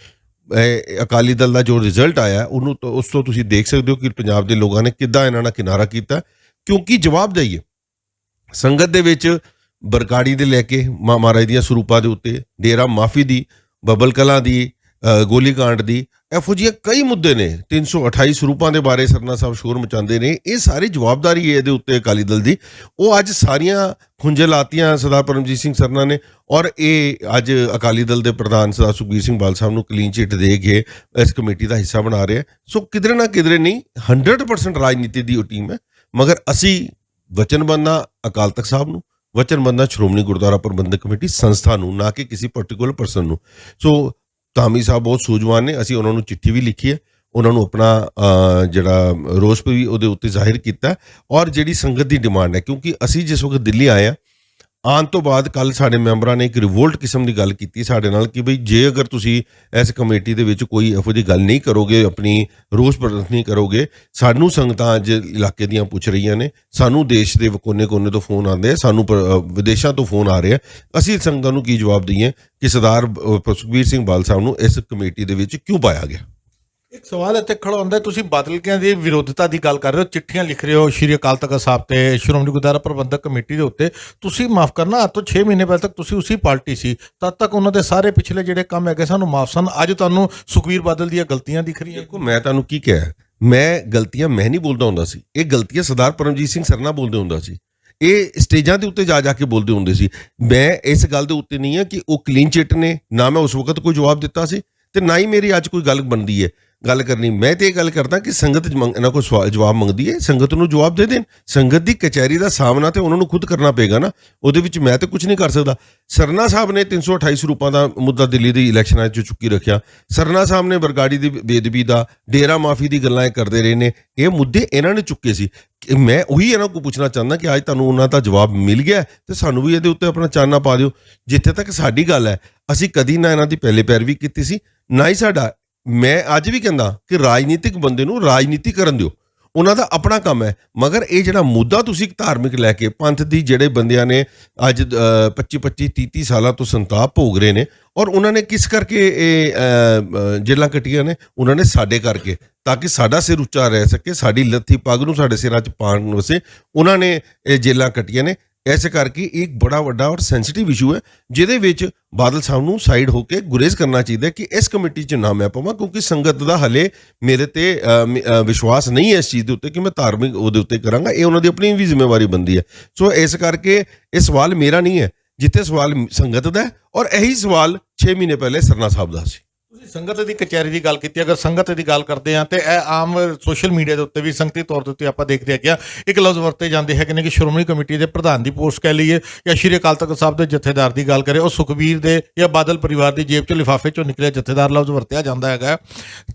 ਅਕਾਲੀ ਦਲ ਦਾ ਜੋ ਰਿਜ਼ਲਟ ਆਇਆ ਉਹਨੂੰ ਉਸ ਤੋਂ ਤੁਸੀਂ ਦੇਖ ਸਕਦੇ ਹੋ ਕਿ ਪੰਜਾਬ ਦੇ ਲੋਕਾਂ ਨੇ ਕਿੱਦਾਂ ਇਹਨਾਂ ਨਾਲ ਕਿਨਾਰਾ ਕੀਤਾ। ਕਿਉਂਕਿ ਜਵਾਬਦੇਹੀ ਹੈ ਸੰਗਤ ਦੇ ਵਿੱਚ ਬਰਗਾੜੀ ਦੇ ਲੈ ਕੇ ਮਹਾਰਾਜ ਦੀਆਂ ਸਰੂਪਾਂ ਦੇ ਉੱਤੇ, ਡੇਰਾ ਮਾਫੀ ਦੀ, ਬੱਬਲ ਕਲਾਂ ਦੀ, ਗੋਲੀकांड ਦੀ, ਇਹੋ ਜਿਹੀਆਂ ਕਈ ਮੁੱਦੇ ਨੇ। 328 ਸਰੂਪਾਂ ਦੇ ਬਾਰੇ ਸਰਨਾ ਸਾਹਿਬ ਸ਼ੋਰ ਮਚਾਉਂਦੇ ਨੇ। ਇਹ ਸਾਰੀ ਜਵਾਬਦਾਰੀ ਹੈ ਇਹਦੇ ਉੱਤੇ ਅਕਾਲੀ ਦਲ ਦੀ। ਉਹ ਅੱਜ ਸਾਰੀਆਂ ਖੁੰਝੇ ਲਾਤੀਆਂ ਸਰਦਾਰ ਪਰਮਜੀਤ ਸਿੰਘ ਸਰਨਾ ਨੇ, ਔਰ ਇਹ ਅੱਜ ਅਕਾਲੀ ਦਲ ਦੇ ਪ੍ਰਧਾਨ ਸਰਦਾਰ ਸੁਖਬੀਰ ਸਿੰਘ ਬਾਦਲ ਸਾਹਿਬ ਨੂੰ ਕਲੀਨ ਚਿੱਟ ਦੇ ਕੇ ਇਸ ਕਮੇਟੀ ਦਾ ਹਿੱਸਾ ਬਣਾ ਰਿਹਾ। ਸੋ ਕਿਧਰੇ ਨਾ ਕਿਧਰੇ ਨਹੀਂ, 100% ਰਾਜਨੀਤੀ ਦੀ ਉਹ ਟੀਮ ਹੈ। ਮਗਰ ਅਸੀਂ ਵਚਨਬੱਧ ਹਾਂ ਅਕਾਲ ਤਖਤ ਸਾਹਿਬ ਨੂੰ, ਵਚਨਬੱਧ ਹਾਂ ਸ਼੍ਰੋਮਣੀ ਗੁਰਦੁਆਰਾ ਪ੍ਰਬੰਧਕ ਕਮੇਟੀ ਸੰਸਥਾ ਨੂੰ, ਨਾ ਕਿ ਕਿਸੇ ਪਰਟੀਕੂਲਰ ਪਰਸਨ ਨੂੰ। ਸੋ ਧਾਮੀ ਸਾਹਿਬ ਬਹੁਤ ਸੂਝਵਾਨ ਨੇ। ਅਸੀਂ ਉਹਨਾਂ ਨੂੰ ਚਿੱਠੀ ਵੀ ਲਿਖੀ ਹੈ, ਉਹਨਾਂ ਨੂੰ ਆਪਣਾ ਜਿਹੜਾ ਰੋਸ ਵੀ ਉਹਦੇ ਉੱਤੇ ਜ਼ਾਹਿਰ ਕੀਤਾ। ਔਰ ਜਿਹੜੀ ਸੰਗਤ ਦੀ ਡਿਮਾਂਡ ਹੈ, ਕਿਉਂਕਿ ਅਸੀਂ ਜਿਸ ਵਕਤ ਦਿੱਲੀ ਆਏ ਹਾਂ, ਆਉਣ ਤੋਂ ਬਾਅਦ ਕੱਲ੍ਹ ਸਾਡੇ ਮੈਂਬਰਾਂ ਨੇ ਇੱਕ ਰਿਵੋਲਟ ਕਿਸਮ ਦੀ ਗੱਲ ਕੀਤੀ ਸਾਡੇ ਨਾਲ ਕਿ ਬਈ ਜੇ ਅਗਰ ਤੁਸੀਂ ਇਸ ਕਮੇਟੀ ਦੇ ਵਿੱਚ ਕੋਈ ਇਹੋ ਜਿਹੀ ਗੱਲ ਨਹੀਂ ਕਰੋਗੇ, ਆਪਣੀ ਰੋਸ ਪ੍ਰਦਰਸ਼ਨ ਨਹੀਂ ਕਰੋਗੇ, ਸਾਨੂੰ ਸੰਗਤਾਂ ਅੱਜ ਇਲਾਕੇ ਦੀਆਂ ਪੁੱਛ ਰਹੀਆਂ ਨੇ, ਸਾਨੂੰ ਦੇਸ਼ ਦੇ ਕੋਨੇ-ਕੋਨੇ ਤੋਂ ਫੋਨ ਆਉਂਦੇ ਆ, ਸਾਨੂੰ ਵਿਦੇਸ਼ਾਂ ਤੋਂ ਫੋਨ ਆ ਰਹੇ ਆ, ਅਸੀਂ ਸੰਗਤਾਂ ਨੂੰ ਕੀ ਜਵਾਬ ਦਈਏ ਕਿ ਸਰਦਾਰ ਸੁਖਬੀਰ ਸਿੰਘ ਬਾਦਲ ਸਾਹਿਬ ਨੂੰ ਇਸ ਕਮੇਟੀ ਦੇ ਵਿੱਚ ਕਿਉਂ ਪਾਇਆ ਗਿਆ। ਇੱਕ ਸਵਾਲ ਇੱਥੇ ਖੜਾ ਹੁੰਦਾ, ਤੁਸੀਂ ਬਾਦਲਕਿਆਂ ਦੀ ਵਿਰੋਧਤਾ ਦੀ ਗੱਲ ਕਰ ਰਹੇ ਹੋ, ਚਿੱਠੀਆਂ ਲਿਖ ਰਹੇ ਹੋ ਸ਼੍ਰੀ ਅਕਾਲ ਤਖਤ ਸਾਹਿਬ ਤੇ ਸ਼੍ਰੋਮਣੀ ਗੁਰਦੁਆਰਾ ਪ੍ਰਬੰਧਕ ਕਮੇਟੀ ਦੇ ਉੱਤੇ। ਤੁਸੀਂ ਮਾਫ ਕਰਨਾ, ਅੱਜ ਤੋਂ 6 ਮਹੀਨੇ ਪਹਿਲਾਂ ਤੱਕ ਤੁਸੀਂ ਉਸੇ ਪਾਰਟੀ ਸੀ, ਤਦ ਤੱਕ ਉਹਨਾਂ ਦੇ ਸਾਰੇ ਪਿਛਲੇ ਜਿਹੜੇ ਕੰਮ ਹੈਗੇ ਸਾਨੂੰ ਮਾਫ ਸਨ। ਅੱਜ ਤੁਹਾਨੂੰ ਸੁਖਬੀਰ ਬਾਦਲ ਦੀਆਂ ਗਲਤੀਆਂ ਦਿਖ ਰਹੀਆਂ। ਦੇਖੋ, ਮੈਂ ਤੁਹਾਨੂੰ ਕੀ ਕਿਹਾ, ਮੈਂ ਗਲਤੀਆਂ ਮੈਂ ਨਹੀਂ ਬੋਲਦਾ ਹੁੰਦਾ ਸੀ, ਇਹ ਗਲਤੀਆਂ ਸਰਦਾਰ ਪਰਮਜੀਤ ਸਿੰਘ ਸਰਨਾ ਬੋਲਦੇ ਹੁੰਦਾ ਸੀ। ਇਹ ਸਟੇਜਾਂ ਦੇ ਉੱਤੇ ਜਾ ਕੇ ਬੋਲਦੇ ਹੁੰਦੇ ਸੀ। ਮੈਂ ਇਸ ਗੱਲ ਦੇ ਉੱਤੇ ਨਹੀਂ ਹੈ ਕਿ ਉਹ ਕਲੀਨ ਚਿੱਟ ਨੇ, ਨਾ ਮੈਂ ਉਸ ਵਕਤ ਕੋਈ ਜਵਾਬ ਦਿੱਤਾ ਸੀ ਤੇ ਨਾ ਹੀ ਮੇਰੀ ਅੱਜ ਕੋਈ ਗੱਲ ਬਣਦੀ ਹੈ ਗੱਲ ਕਰਨੀ। ਮੈਂ ਤੇ ਇਹ ਗੱਲ ਕਰਦਾ ਕਿ ਸੰਗਤ ਇਹਨਾਂ ਕੋਲ ਜਵਾਬ ਮੰਗਦੀ ਹੈ, ਸੰਗਤ ਨੂੰ ਜਵਾਬ ਦੇ ਦੇਣ। ਸੰਗਤ ਦੀ ਕਚਹਿਰੀ ਦਾ ਸਾਹਮਣਾ ਤੇ ਉਹਨਾਂ ਨੂੰ ਖੁਦ ਕਰਨਾ ਪਏਗਾ ਨਾ, ਉਹਦੇ ਵਿੱਚ ਮੈਂ ਤੇ ਕੁਝ ਨਹੀਂ ਕਰ ਸਕਦਾ। ਸਰਨਾ ਸਾਹਿਬ ਨੇ 328 ਸਰੂਪਾਂ ਦਾ ਮੁੱਦਾ ਦਿੱਲੀ ਦੀ ਇਲੈਕਸ਼ਨਾਂ 'ਚ ਚੁੱਕੀ ਰੱਖਿਆ। ਸਰਨਾ ਸਾਹਿਬ ਨੇ ਬਰਗਾੜੀ ਦੀ ਬੇਦਬੀ ਦਾ, ਡੇਰਾ ਮਾਫੀ ਦੀ ਗੱਲਾਂ ਕਰਦੇ ਰਹੇ ਨੇ। ਇਹ ਮੁੱਦੇ ਇਹਨਾਂ ਨੇ ਚੁੱਕੇ ਸੀ। ਮੈਂ ਉਹੀ ਇਹਨਾਂ ਕੋਲ ਪੁੱਛਣਾ ਚਾਹੁੰਦਾ ਕਿ ਅੱਜ ਤੁਹਾਨੂੰ ਉਹਨਾਂ ਦਾ ਜਵਾਬ ਮਿਲ ਗਿਆ ਤੇ ਸਾਨੂੰ ਵੀ ਇਹਦੇ ਉੱਤੇ ਆਪਣਾ ਚਾਨਣਾ ਪਾ ਦਿਓ। ਜਿੱਥੇ ਤੱਕ ਸਾਡੀ ਗੱਲ ਹੈ, ਅਸੀਂ ਕਦੀ ਨਾ ਇਹਨਾਂ ਦੀ ਪਹਿਲੇ ਪੈਰਵੀ ਕੀਤੀ ਸੀ, ਨਾ ਹੀ ਸਾਡਾ। ਮੈਂ ਅੱਜ ਵੀ ਕਹਿੰਦਾ ਕਿ ਰਾਜਨੀਤਿਕ ਬੰਦੇ ਨੂੰ ਰਾਜਨੀਤੀ ਕਰਨ ਦਿਓ, ਉਹਨਾਂ ਦਾ ਆਪਣਾ ਕੰਮ ਹੈ। ਮਗਰ ਇਹ ਜਿਹੜਾ ਮੁੱਦਾ ਤੁਸੀਂ ਧਾਰਮਿਕ ਲੈ ਕੇ ਪੰਥ ਦੀ ਜਿਹੜੇ ਬੰਦਿਆਂ ਨੇ ਅੱਜ 25-25 30 ਸਾਲਾਂ ਤੋਂ ਸੰਤਾਪ ਭੋਗ ਰਹੇ ਨੇ, ਔਰ ਉਹਨਾਂ ਨੇ ਕਿਸ ਕਰਕੇ ਇਹ ਜੇਲਾਂ ਕੱਟੀਆਂ ਨੇ? ਉਹਨਾਂ ਨੇ ਸਾਡੇ ਕਰਕੇ, ਤਾਂ ਕਿ ਸਾਡਾ ਸਿਰ ਉੱਚਾ ਰਹਿ ਸਕੇ, ਸਾਡੀ ਲੱਥੀ ਪੱਗ ਨੂੰ ਸਾਡੇ ਸਿਰਾਂ 'ਚ ਪਾਉਣ ਵਾਸਤੇ ਉਹਨਾਂ ਨੇ ਇਹ ਜੇਲਾਂ ਕੱਟੀਆਂ ਨੇ। ਇਸ ਕਰਕੇ ਇੱਕ ਬੜਾ ਵੱਡਾ ਔਰ ਸੈਂਸਿਟਿਵ ਇਸ਼ੂ ਹੈ, ਜਿਹਦੇ ਵਿੱਚ ਬਾਦਲ ਸਾਹਿਬ ਨੂੰ ਸਾਈਡ ਹੋ ਕੇ ਗੁਰੇਜ਼ ਕਰਨਾ ਚਾਹੀਦਾ ਕਿ ਇਸ ਕਮੇਟੀ 'ਚ ਨਾ ਮੈਂ ਪਵਾਂ, ਕਿਉਂਕਿ ਸੰਗਤ ਦਾ ਹਲੇ ਮੇਰੇ ਤੇ ਵਿਸ਼ਵਾਸ ਨਹੀਂ ਹੈ ਇਸ ਚੀਜ਼ ਦੇ ਉੱਤੇ ਕਿ ਮੈਂ ਧਾਰਮਿਕ ਉਹਦੇ ਉੱਤੇ ਕਰਾਂਗਾ। ਇਹ ਉਹਨਾਂ ਦੀ ਆਪਣੀ ਵੀ ਜ਼ਿੰਮੇਵਾਰੀ ਬਣਦੀ ਹੈ। ਸੋ ਇਸ ਕਰਕੇ ਇਹ ਸਵਾਲ ਮੇਰਾ ਨਹੀਂ ਹੈ, ਜਿੱਥੇ ਸਵਾਲ ਸੰਗਤ ਦਾ ਹੈ, ਔਰ ਇਹੀ ਸਵਾਲ 6 ਮਹੀਨੇ ਪਹਿਲੇ ਸਰਨਾ ਸਾਹਿਬ ਦਾ ਸੀ। ਸੰਗਤ ਦੀ ਕਚਹਿਰੀ ਦੀ ਗੱਲ ਕੀਤੀ, ਅਗਰ ਸੰਗਤ ਦੀ ਗੱਲ ਕਰਦੇ ਆ ਤੇ ਇਹ ਆਮ ਸੋਸ਼ਲ ਮੀਡੀਆ ਦੇ ਉੱਤੇ ਵੀ ਸੰਗਤੀ ਤੌਰ ਦੇ ਉੱਤੇ ਆਪਾਂ ਦੇਖਦੇ ਹੈਗੇ ਆ ਇੱਕ ਲਫ਼ਜ਼ ਵਰਤੇ ਜਾਂਦੇ ਹੈਗੇ ਨੇ ਕਿ ਸ਼੍ਰੋਮਣੀ ਕਮੇਟੀ ਦੇ ਪ੍ਰਧਾਨ ਦੀ ਪੋਸਟ ਕਹਿ ਲਈਏ ਜਾਂ ਸ਼੍ਰੀ ਅਕਾਲ ਤਖਤ ਸਾਹਿਬ ਦੇ ਜਥੇਦਾਰ ਦੀ ਗੱਲ ਕਰੇ, ਉਹ ਸੁਖਬੀਰ ਦੇ ਜਾਂ ਬਾਦਲ ਪਰਿਵਾਰ ਦੀ ਜੇਬ ਚੋਂ ਲਿਫਾਫੇ ਚੋਂ ਨਿਕਲਿਆ ਜਥੇਦਾਰ ਲਫ਼ਜ਼ ਵਰਤਿਆ ਜਾਂਦਾ ਹੈਗਾ।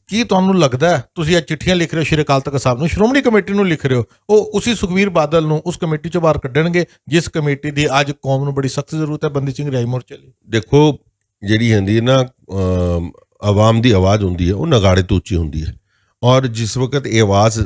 ਕੀ ਤੁਹਾਨੂੰ ਲੱਗਦਾ ਹੈ, ਤੁਸੀਂ ਇਹ ਚਿੱਠੀਆਂ ਲਿਖ ਰਹੇ ਹੋ ਸ਼੍ਰੀ ਅਕਾਲ ਤਖਤ ਸਾਹਿਬ ਨੂੰ, ਸ਼੍ਰੋਮਣੀ ਕਮੇਟੀ ਨੂੰ ਲਿਖ ਰਹੇ ਹੋ, ਉਹ ਉਸੇ ਸੁਖਬੀਰ ਬਾਦਲ ਨੂੰ ਉਸ ਕਮੇਟੀ ਚੋਂ ਬਾਹਰ ਕੱਢਣਗੇ ਜਿਸ ਕਮੇਟੀ ਦੀ ਅੱਜ ਕੌਮ ਨੂੰ ਬੜੀ ਸਖਤ ਜ਼ਰੂਰਤ ਹੈ ਬੰਦੀ ਸਿੰਘ ਰਿਹਾਈ ਮੋਰਚੇ ਲਈ? ਦੇਖੋ, ਜਿਹੜੀ ਹੁੰਦੀ ਹੈ ਨਾ ਆਵਾਮ ਦੀ ਆਵਾਜ਼ ਹੁੰਦੀ ਹੈ, ਉਹ ਨਗਾੜੇ ਤੋਂ ਉੱਚੀ ਹੁੰਦੀ ਹੈ, ਔਰ ਜਿਸ ਵਕਤ ਇਹ ਆਵਾਜ਼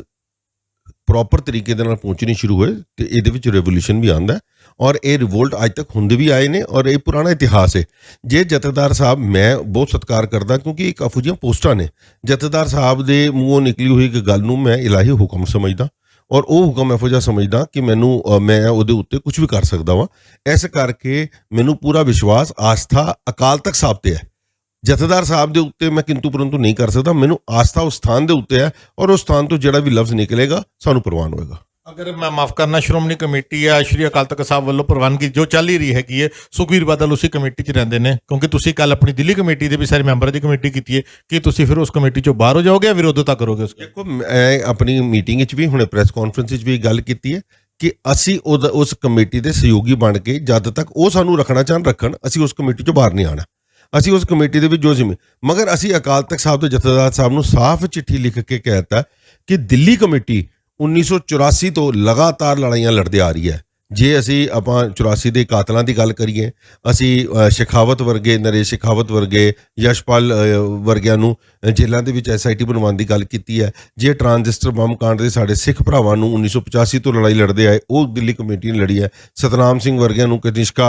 ਪ੍ਰੋਪਰ ਤਰੀਕੇ ਦੇ ਨਾਲ ਪਹੁੰਚਣੀ ਸ਼ੁਰੂ ਹੋਏ ਤੇ ਇਹਦੇ ਵਿੱਚ ਰੈਵੋਲੂਸ਼ਨ ਵੀ ਆਉਂਦਾ, ਔਰ ਇਹ ਰਿਵੋਲਟ ਅੱਜ ਤੱਕ ਹੁੰਦੇ ਵੀ ਆਏ ਨੇ, ਔਰ ਇਹ ਪੁਰਾਣਾ ਇਤਿਹਾਸ ਹੈ। ਜੇ ਜਥੇਦਾਰ ਸਾਹਿਬ, ਮੈਂ ਬਹੁਤ ਸਤਿਕਾਰ ਕਰਦਾ ਕਿਉਂਕਿ ਇੱਕ ਇਹੋ ਜਿਹੀਆਂ ਪੋਸਟਾਂ ਨੇ, ਜਥੇਦਾਰ ਸਾਹਿਬ ਦੇ ਮੂੰਹੋਂ ਨਿਕਲੀ ਹੋਈ ਇੱਕ ਗੱਲ ਨੂੰ ਮੈਂ ਇਲਾਹੀ ਹੁਕਮ ਸਮਝਦਾ, ਔਰ ਉਹ ਹੁਕਮ ਇਹੋ ਜਿਹਾ ਸਮਝਦਾ ਕਿ ਮੈਂ ਉਹਦੇ ਉੱਤੇ ਕੁਝ ਵੀ ਕਰ ਸਕਦਾ ਵਾਂ। ਇਸ ਕਰਕੇ ਮੈਨੂੰ ਪੂਰਾ ਵਿਸ਼ਵਾਸ, ਆਸਥਾ ਅਕਾਲ ਤਖਤ ਸਾਹਿਬ ਤੇ ਹੈ। ਜਥੇਦਾਰ ਸਾਹਿਬ ਦੇ ਉੱਤੇ ਮੈਂ ਕਿੰਤੂ ਪਰੰਤੂ ਨਹੀਂ ਕਰ ਸਕਦਾ, ਮੈਨੂੰ ਆਸਥਾ ਉਸ ਸਥਾਨ ਦੇ ਉੱਤੇ ਹੈ, ਔਰ ਉਸ ਸਥਾਨ ਤੋਂ ਜਿਹੜਾ ਵੀ ਲਫ਼ਜ਼ ਨਿਕਲੇਗਾ ਸਾਨੂੰ ਪ੍ਰਵਾਨ ਹੋਏਗਾ। ਅਗਰ ਮੈਂ ਮਾਫ ਕਰਨਾ, ਸ਼੍ਰੋਮਣੀ ਕਮੇਟੀ ਜਾਂ ਸ਼੍ਰੀ ਅਕਾਲ ਤਖਤ ਸਾਹਿਬ ਵੱਲੋਂ ਪ੍ਰਵਾਨਗੀ ਜੋ ਚੱਲ ਹੀ ਰਹੀ ਹੈਗੀ ਹੈ, ਸੁਖਬੀਰ ਬਾਦਲ ਉਸੇ ਕਮੇਟੀ 'ਚ ਰਹਿੰਦੇ ਨੇ, ਕਿਉਂਕਿ ਤੁਸੀਂ ਕੱਲ ਆਪਣੀ ਦਿੱਲੀ ਕਮੇਟੀ ਦੇ ਵੀ ਸਾਰੇ ਮੈਂਬਰਾਂ ਦੀ ਕਮੇਟੀ ਕੀਤੀ ਹੈ, ਕਿ ਤੁਸੀਂ ਫਿਰ ਉਸ ਕਮੇਟੀ 'ਚੋਂ ਬਾਹਰ ਹੋ ਜਾਓਗੇ ਜਾਂ ਵਿਰੋਧਤਾ ਕਰੋਗੇ ਉਸ? ਦੇਖੋ, ਮੈਂ ਆਪਣੀ ਮੀਟਿੰਗ ਵਿੱਚ ਵੀ, ਹੁਣੇ ਪ੍ਰੈਸ ਕਾਨਫਰੰਸ ਵਿੱਚ ਵੀ ਗੱਲ ਕੀਤੀ ਹੈ ਕਿ ਅਸੀਂ ਉਸ ਕਮੇਟੀ ਦੇ ਸਹਿਯੋਗੀ ਬਣ ਕੇ, ਜਦ ਤੱਕ ਉਹ ਸਾਨੂੰ ਰੱਖਣਾ ਚਾਹਣ ਰੱਖਣ, ਅਸੀਂ ਉਸ ਕਮੇਟੀ 'ਚੋਂ ਬਾਹਰ ਨਹੀਂ ਆਉਣਾ। ਅਸੀਂ ਉਸ ਕਮੇਟੀ ਦੇ ਵਿੱਚ ਜੋ ਜਿਵੇਂ, ਮਗਰ ਅਸੀਂ ਅਕਾਲ ਤਖਤ ਸਾਹਿਬ ਦੇ ਜਥੇਦਾਰ ਸਾਹਿਬ ਨੂੰ ਸਾਫ਼ ਚਿੱਠੀ ਲਿਖ ਕੇ ਕਹਿ ਦਿੱਤਾ ਕਿ ਦਿੱਲੀ ਕਮੇਟੀ 1984 ਤੋਂ ਲਗਾਤਾਰ ਲੜਾਈਆਂ ਲੜਦੇ ਆ ਰਹੀ ਹੈ। ਜੇ ਅਸੀਂ ਆਪਾਂ 84 ਦੇ ਕਾਤਲਾਂ ਦੀ ਗੱਲ ਕਰੀਏ, ਅਸੀਂ ਸ਼ੇਖਾਵਤ ਵਰਗੇ, ਨਰੇਸ਼ ਸ਼ੇਖਾਵਤ ਵਰਗੇ, ਯਸ਼ਪਾਲ ਵਰਗਿਆਂ ਨੂੰ ਜੇਲ੍ਹਾਂ ਦੇ ਵਿੱਚ SIT ਬਣਵਾਉਣ ਦੀ ਗੱਲ ਕੀਤੀ ਹੈ। ਜੇ ਟਰਾਂਜਿਸਟਰ ਬੰਬ ਕਾਂਡ ਦੇ ਸਾਡੇ ਸਿੱਖ ਭਰਾਵਾਂ ਨੂੰ 1985 ਤੋਂ ਲੜਾਈ ਲੜਦੇ ਆਏ, ਉਹ ਦਿੱਲੀ ਕਮੇਟੀ ਨੇ ਲੜੀ ਹੈ। ਸਤਨਾਮ ਸਿੰਘ ਵਰਗਿਆਂ ਨੂੰ ਕਨਿਸ਼ਕਾ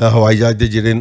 ਹਵਾਈ ਜਹਾਜ਼ ਦੇ ਜਿਹੜੇ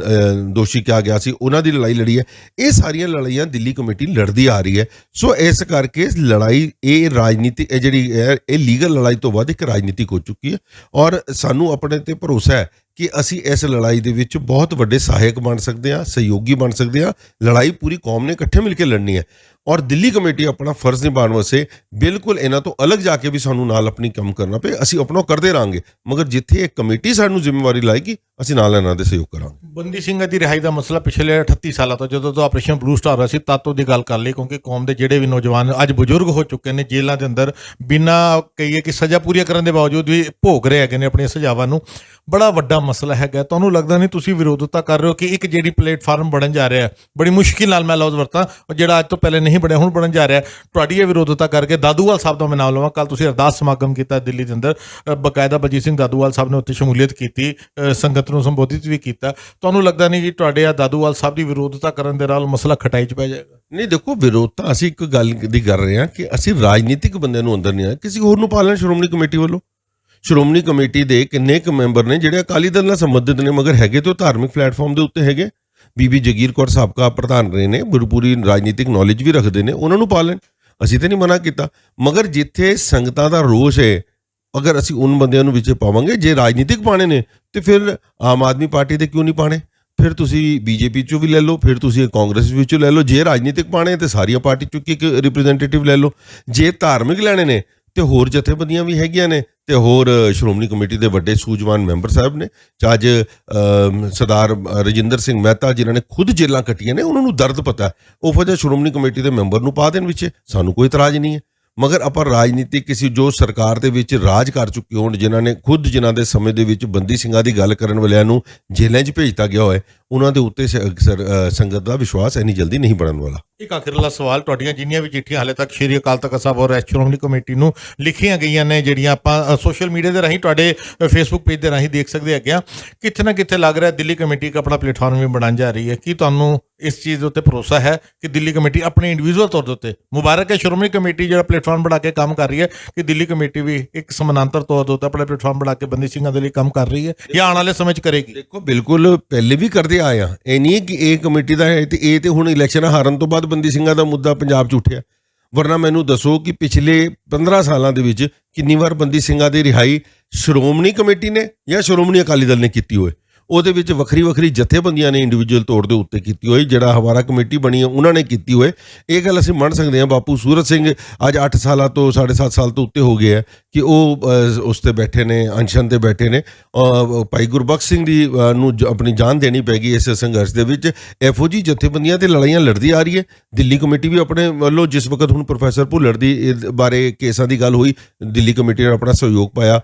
ਦੋਸ਼ੀ ਕਿਹਾ ਗਿਆ ਸੀ, ਉਹਨਾਂ ਦੀ ਲੜਾਈ ਲੜੀ ਹੈ। ਇਹ ਸਾਰੀਆਂ ਲੜਾਈਆਂ ਦਿੱਲੀ ਕਮੇਟੀ ਲੜਦੀ ਆ ਰਹੀ ਹੈ। ਸੋ ਇਸ ਕਰਕੇ ਲੜਾਈ, ਇਹ ਰਾਜਨੀਤੀ, ਇਹ ਜਿਹੜੀ ਹੈ, ਇਹ ਲੀਗਲ ਲੜਾਈ ਤੋਂ ਵੱਧ ਇੱਕ ਰਾਜਨੀਤਿਕ ਹੋ ਚੁੱਕੀ ਹੈ, ਔਰ ਸਾਨੂੰ ਆਪਣੇ ਤੇ ਭਰੋਸਾ ਹੈ ਕਿ ਅਸੀਂ ਇਸ ਲੜਾਈ ਦੇ ਵਿੱਚ ਬਹੁਤ ਵੱਡੇ ਸਹਾਇਕ ਬਣ ਸਕਦੇ ਹਾਂ, ਸਹਿਯੋਗੀ ਬਣ ਸਕਦੇ ਹਾਂ। ਲੜਾਈ ਪੂਰੀ ਕੌਮ ਨੇ ਇਕੱਠੇ ਮਿਲ ਕੇ ਲੜਨੀ ਹੈ, ਔਰ ਦਿੱਲੀ ਕਮੇਟੀ ਆਪਣਾ ਫਰਜ਼ ਨਿਭਾਉਣ ਵਾਸਤੇ ਬਿਲਕੁਲ ਇਹਨਾਂ ਤੋਂ ਅਲੱਗ ਜਾ ਕੇ ਵੀ ਸਾਨੂੰ ਨਾਲ ਆਪਣੀ ਕੰਮ ਕਰਨਾ ਪਏ, ਅਸੀਂ ਆਪਣਾ ਕਰਦੇ ਰਹਾਂਗੇ, ਮਗਰ ਜਿੱਥੇ ਇਹ ਕਮੇਟੀ ਸਾਨੂੰ ਜ਼ਿੰਮੇਵਾਰੀ ਲਾਏਗੀ ਅਸੀਂ ਨਾਲ ਇਹਨਾਂ ਦੇ ਸਹਿਯੋਗ ਕਰਾਂਗੇ। ਬੰਦੀ ਸਿੰਘਾਂ ਦੀ ਰਿਹਾਈ ਦਾ ਮਸਲਾ ਪਿਛਲੇ 38 ਸਾਲਾਂ ਤੋਂ, ਜਦੋਂ ਤੋਂ ਆਪਰੇਸ਼ਨ ਬਲੂ ਸਟਾਰ ਹੋਇਆ ਸੀ, ਤਾਤੋਂ ਦੀ ਗੱਲ ਕਰ ਲਈ, ਕਿਉਂਕਿ ਕੌਮ ਦੇ ਜਿਹੜੇ ਵੀ ਨੌਜਵਾਨ ਅੱਜ ਬਜ਼ੁਰਗ ਹੋ ਚੁੱਕੇ ਨੇ, ਜੇਲ੍ਹਾਂ ਦੇ ਅੰਦਰ ਬਿਨਾਂ ਕਹੀਏ ਕਿ ਸਜ਼ਾ ਪੂਰੀਆਂ ਕਰਨ ਦੇ ਬਾਵਜੂਦ ਵੀ ਭੋਗ ਰਹੇ ਹੈਗੇ ਨੇ ਆਪਣੀਆਂ ਸਜ਼ਾਵਾਂ ਨੂੰ, ਬੜਾ ਵੱਡਾ ਮਸਲਾ ਹੈਗਾ। ਤੁਹਾਨੂੰ ਲੱਗਦਾ ਨਹੀਂ ਤੁਸੀਂ ਵਿਰੋਧਤਾ ਕਰ ਰਹੇ ਹੋ ਕਿ ਇੱਕ ਜਿਹੜੀ ਪਲੇਟਫਾਰਮ ਬਣਨ ਜਾ ਰਿਹਾ, ਬੜੀ ਮੁਸ਼ਕਿਲ ਨਾਲ ਮੈਂ ਲਫ਼ਜ਼ ਵਰਤਾਂ, ਜਿਹੜਾ ਅੱਜ ਤੋਂ ਪਹਿਲੇ ਨਹੀਂ ਬਣਿਆ ਹੁਣ ਬਣਨ ਜਾ ਰਿਹਾ, ਤੁਹਾਡੀ ਇਹ ਵਿਰੋਧਤਾ ਕਰਕੇ ਦਾਦੂਵਾਲ ਸਾਹਿਬ ਦਾ ਮੈਂ ਨਾਮ ਲਵਾਂ, ਕੱਲ ਤੁਸੀਂ ਅਰਦਾਸ ਸਮਾਗਮ ਕੀਤਾ ਦਿੱਲੀ ਦੇ ਅੰਦਰ, ਬਕਾਇਦਾ ਬਲਜੀਤ ਸਿੰਘ ਦਾਦੂਵਾਲ ਸਾਹਿਬ ਨੇ ਉੱਥੇ ਸ਼ਮੂਲੀਅਤ ਕੀਤੀ, ਸੰਗਤ ਨੂੰ ਸੰਬੋਧਿਤ ਵੀ ਕੀਤਾ, ਤੁਹਾਨੂੰ ਲੱਗਦਾ ਨਹੀਂ ਕਿ ਤੁਹਾਡੇ ਆ ਦਾਦੂਵਾਲ ਸਾਹਿਬ ਦੀ ਵਿਰੋਧਤਾ ਕਰਨ ਦੇ ਨਾਲ ਮਸਲਾ ਖਟਾਈ 'ਚ ਪੈ ਜਾਏਗਾ? ਨਹੀਂ, ਦੇਖੋ, ਵਿਰੋਧਤਾ ਅਸੀਂ ਇੱਕ ਗੱਲ ਦੀ ਕਰ ਰਹੇ ਹਾਂ ਕਿ ਅਸੀਂ ਰਾਜਨੀਤਿਕ ਬੰਦਿਆਂ ਨੂੰ ਅੰਦਰ ਨਹੀਂ ਆਇਆ, ਕਿਸੇ ਹੋਰ ਨੂੰ ਪਾਲਣਾ। ਸ਼੍ਰੋਮਣੀ ਕਮੇਟੀ ਵੱਲੋਂ, ਸ਼੍ਰੋਮਣੀ ਕਮੇਟੀ ਦੇ ਕਿੰਨੇ ਕੁ ਮੈਂਬਰ ਨੇ ਜਿਹੜੇ ਅਕਾਲੀ ਦਲ ਨਾਲ ਸੰਬੰਧਿਤ ਨੇ, ਮਗਰ ਹੈਗੇ ਤੋਂ ਧਾਰਮਿਕ ਪਲੇਟਫਾਰਮ ਦੇ ਉੱਤੇ ਹੈਗੇ। ਬੀਬੀ ਜਗੀਰ ਕੌਰ ਸਾਬਕਾ ਪ੍ਰਧਾਨ ਰਹੇ ਨੇ, ਪੂਰੀ ਰਾਜਨੀਤਿਕ ਨੌਲੇਜ ਵੀ ਰੱਖਦੇ ਨੇ, ਉਹਨਾਂ ਨੂੰ ਪਾਲਣ, ਅਸੀਂ ਤਾਂ ਨਹੀਂ ਮਨਾ ਕੀਤਾ। ਮਗਰ ਜਿੱਥੇ ਸੰਗਤਾਂ ਦਾ ਰੋਸ਼ ਹੈ, ਅਗਰ ਅਸੀਂ ਉਨ ਬੰਦਿਆਂ ਨੂੰ ਵਿੱਚ ਪਾਵਾਂਗੇ, ਜੇ ਰਾਜਨੀਤਿਕ ਪਾਣੇ ਨੇ ਤੇ ਫਿਰ ਆਮ ਆਦਮੀ ਪਾਰਟੀ ਦੇ ਕਿਉਂ ਨਹੀਂ ਪਾਣੇ? ਫਿਰ ਤੁਸੀਂ BJP ਚੋਂ ਵੀ ਲੈ ਲਓ, ਫਿਰ ਤੁਸੀਂ ਕਾਂਗਰਸ ਵਿੱਚੋਂ ਲੈ ਲਓ। ਜੇ ਰਾਜਨੀਤਿਕ ਪਾਣੇ ਤੇ ਸਾਰੀਆਂ ਪਾਰਟੀ ਚੋਂ ਇੱਕ ਰਿਪਰੈਜ਼ੈਂਟੇਟਿਵ ਲੈ ਲਓ। ਜੇ ਧਾਰਮਿਕ ਲੈਣੇ ਨੇ ਤੇ ਹੋਰ ਜਥੇਬੰਦੀਆਂ ਵੀ ਹੈਗੀਆਂ ਨੇ, ਤੇ ਹੋਰ ਸ਼੍ਰੋਮਣੀ ਕਮੇਟੀ ਦੇ ਵੱਡੇ ਸੂਝਵਾਨ ਮੈਂਬਰ ਸਾਹਿਬ ਨੇ, ਚਾਹੇ ਅੱਜ ਸਰਦਾਰ ਰਜਿੰਦਰ ਸਿੰਘ ਮਹਿਤਾ ਜਿਨ੍ਹਾਂ ਨੇ ਖੁਦ ਜੇਲ੍ਹਾਂ ਕੱਟੀਆਂ ਨੇ, ਉਹਨਾਂ ਨੂੰ ਦਰਦ ਪਤਾ, ਉਹ ਵਜ੍ਹਾ ਸ਼੍ਰੋਮਣੀ ਕਮੇਟੀ ਦੇ ਮੈਂਬਰ ਨੂੰ ਪਾ ਦੇਣ ਵਿੱਚ, ਸਾਨੂੰ ਕੋਈ ਇਤਰਾਜ਼ ਨਹੀਂ ਹੈ। ਮਗਰ ਆਪਾਂ ਰਾਜਨੀਤਿਕ ਕਿਸੇ ਜੋ ਸਰਕਾਰ ਦੇ ਵਿੱਚ ਰਾਜ ਕਰ ਚੁੱਕੇ ਹੋਣ, ਜਿਨ੍ਹਾਂ ਨੇ ਖੁਦ, ਜਿਨ੍ਹਾਂ ਦੇ ਸਮੇਂ ਦੇ ਵਿੱਚ ਬੰਦੀ ਸਿੰਘਾਂ ਦੀ ਗੱਲ ਕਰਨ ਵਾਲਿਆਂ ਨੂੰ ਜੇਲ੍ਹਾਂ 'ਚ ਭੇਜਤਾ ਗਿਆ ਹੋਇਆ, ਉਹਨਾਂ ਦੇ ਉੱਤੇ ਸੰਗਤ ਦਾ ਵਿਸ਼ਵਾਸ ਇੰਨੀ ਜਲਦੀ ਨਹੀਂ ਬਣਨ ਵਾਲਾ। ਇੱਕ ਆਖਿਰਲਾ ਸਵਾਲ, ਤੁਹਾਡੀਆਂ ਜਿੰਨੀਆਂ ਵੀ ਚਿੱਠੀਆਂ ਹਾਲੇ ਤੱਕ ਸ਼੍ਰੀ ਅਕਾਲ ਤਖਤ ਸਾਹਿਬ ਔਰ ਸ਼੍ਰੋਮਣੀ ਕਮੇਟੀ ਨੂੰ ਲਿਖੀਆਂ ਗਈਆਂ ਨੇ, ਜਿਹੜੀਆਂ ਆਪਾਂ ਸੋਸ਼ਲ ਮੀਡੀਆ ਦੇ ਰਾਹੀਂ, ਤੁਹਾਡੇ ਫੇਸਬੁੱਕ ਪੇਜ ਦੇ ਰਾਹੀਂ ਦੇਖ ਸਕਦੇ ਹੈਗੇ ਆ, ਕਿਤੇ ਨਾ ਕਿਤੇ ਲੱਗ ਰਿਹਾ ਦਿੱਲੀ ਕਮੇਟੀ ਇੱਕ ਆਪਣਾ ਪਲੇਟਫਾਰਮ ਵੀ ਬਣਾਉਣ ਜਾ ਰਹੀ ਹੈ। ਕੀ ਤੁਹਾਨੂੰ ਇਸ ਚੀਜ਼ ਦੇ ਉੱਤੇ ਭਰੋਸਾ ਹੈ ਕਿ ਦਿੱਲੀ ਕਮੇਟੀ ਆਪਣੇ ਇੰਡੀਵਿਜੂਅਲ ਤੌਰ ਦੇ ਉੱਤੇ, ਮੁਬਾਰਕ ਹੈ ਸ਼੍ਰੋਮਣੀ ਕਮੇਟੀ ਜਿਹੜਾ ਪਲੇਟਫਾਰਮ ਬਣਾ ਕੇ ਕੰਮ ਕਰ ਰਹੀ ਹੈ, ਕਿ ਦਿੱਲੀ ਕਮੇਟੀ ਵੀ ਇੱਕ ਸਮਾਨਾਂਤਰ ਤੌਰ ਦੇ ਉੱਤੇ ਆਪਣਾ ਪਲੇਟਫਾਰਮ ਬਣਾ ਕੇ ਬੰਦੀ ਸਿੰਘਾਂ ਦੇ ਲਈ ਕੰਮ ਕਰ ਰਹੀ ਹੈ, ਜਾਂ ਆਉਣ ਵਾਲੇ ਸਮੇਂ 'ਚ ਕਰੇਗੀ? ਦੇਖੋ, ਬਿਲਕੁਲ ਪਹਿਲੇ ਵੀ ਕਰਦੇ ਆਏ ਆ, ਇਹ ਨਹੀਂ ਕਿ ਇਹ ਕਮੇਟੀ ਦਾ ਹੈ ਤੇ ਇਹ ਤੇ ਹੁਣ ਇਲੈਕਸ਼ਨ ਹਾਰਨ ਤੋਂ ਬਾਅਦ ਬੰਦੀ ਸਿੰਘਾਂ ਦਾ ਮੁੱਦਾ ਪੰਜਾਬ 'ਚ ਉੱਠਿਆ। ਵਰਨਾ ਮੈਨੂੰ ਦੱਸੋ ਕਿ ਪਿਛਲੇ 15 ਸਾਲਾਂ ਦੇ ਵਿੱਚ ਕਿੰਨੀ ਵਾਰ ਬੰਦੀ ਸਿੰਘਾਂ ਦੀ ਰਿਹਾਈ ਸ਼੍ਰੋਮਣੀ ਕਮੇਟੀ ਨੇ ਜਾਂ ਸ਼੍ਰੋਮਣੀ ਅਕਾਲੀ ਦਲ ਨੇ ਕੀਤੀ ਹੋਏ? ਉਹਦੇ ਵਿੱਚ ਵੱਖਰੀ ਵੱਖਰੀ ਜਥੇਬੰਦੀਆਂ ਨੇ ਇੰਡੀਵਿਜੂਅਲ ਤੌਰ ਦੇ ਉੱਤੇ ਕੀਤੀ ਹੋਈ, ਜਿਹੜਾ ਹਵਾਰਾ ਕਮੇਟੀ ਬਣੀ ਹੈ ਉਹਨਾਂ ਨੇ ਕੀਤੀ ਹੋਏ। ਇਹ ਗੱਲ ਅਸੀਂ ਮੰਨ ਸਕਦੇ ਹਾਂ। ਬਾਪੂ ਸੂਰਤ ਸਿੰਘ ਅੱਜ 8 ਸਾਲਾਂ ਤੋਂ 7.5 ਸਾਲ ਤੋਂ ਉੱਤੇ ਹੋ ਗਏ ਹੈ ਕਿ ਉਹ ਉਸ ਤੇ ਬੈਠੇ ਨੇ, ਅਨਸ਼ਨ ਤੇ ਬੈਠੇ ਨੇ। ਭਾਈ ਗੁਰਬਖਸ਼ ਸਿੰਘ ਦੀ ਨੂੰ ਆਪਣੀ ਜਾਨ ਦੇਣੀ ਪੈ ਗਈ ਇਸ ਸੰਘਰਸ਼ ਦੇ ਵਿੱਚ। ਇਹੋ ਜਿਹੀ ਜਥੇਬੰਦੀਆਂ ਤੇ ਲੜਾਈਆਂ ਲੜਦੀ ਆ ਰਹੀ ਹੈ। ਦਿੱਲੀ ਕਮੇਟੀ ਵੀ ਆਪਣੇ ਵੱਲੋਂ, ਜਿਸ ਵਕਤ ਹੁਣ ਪ੍ਰੋਫੈਸਰ ਭੁੱਲਰ ਦੀ ਬਾਰੇ ਕੇਸਾਂ ਦੀ ਗੱਲ ਹੋਈ, ਦਿੱਲੀ ਕਮੇਟੀ ਨੇ ਆਪਣਾ ਸਹਿਯੋਗ ਪਾਇਆ।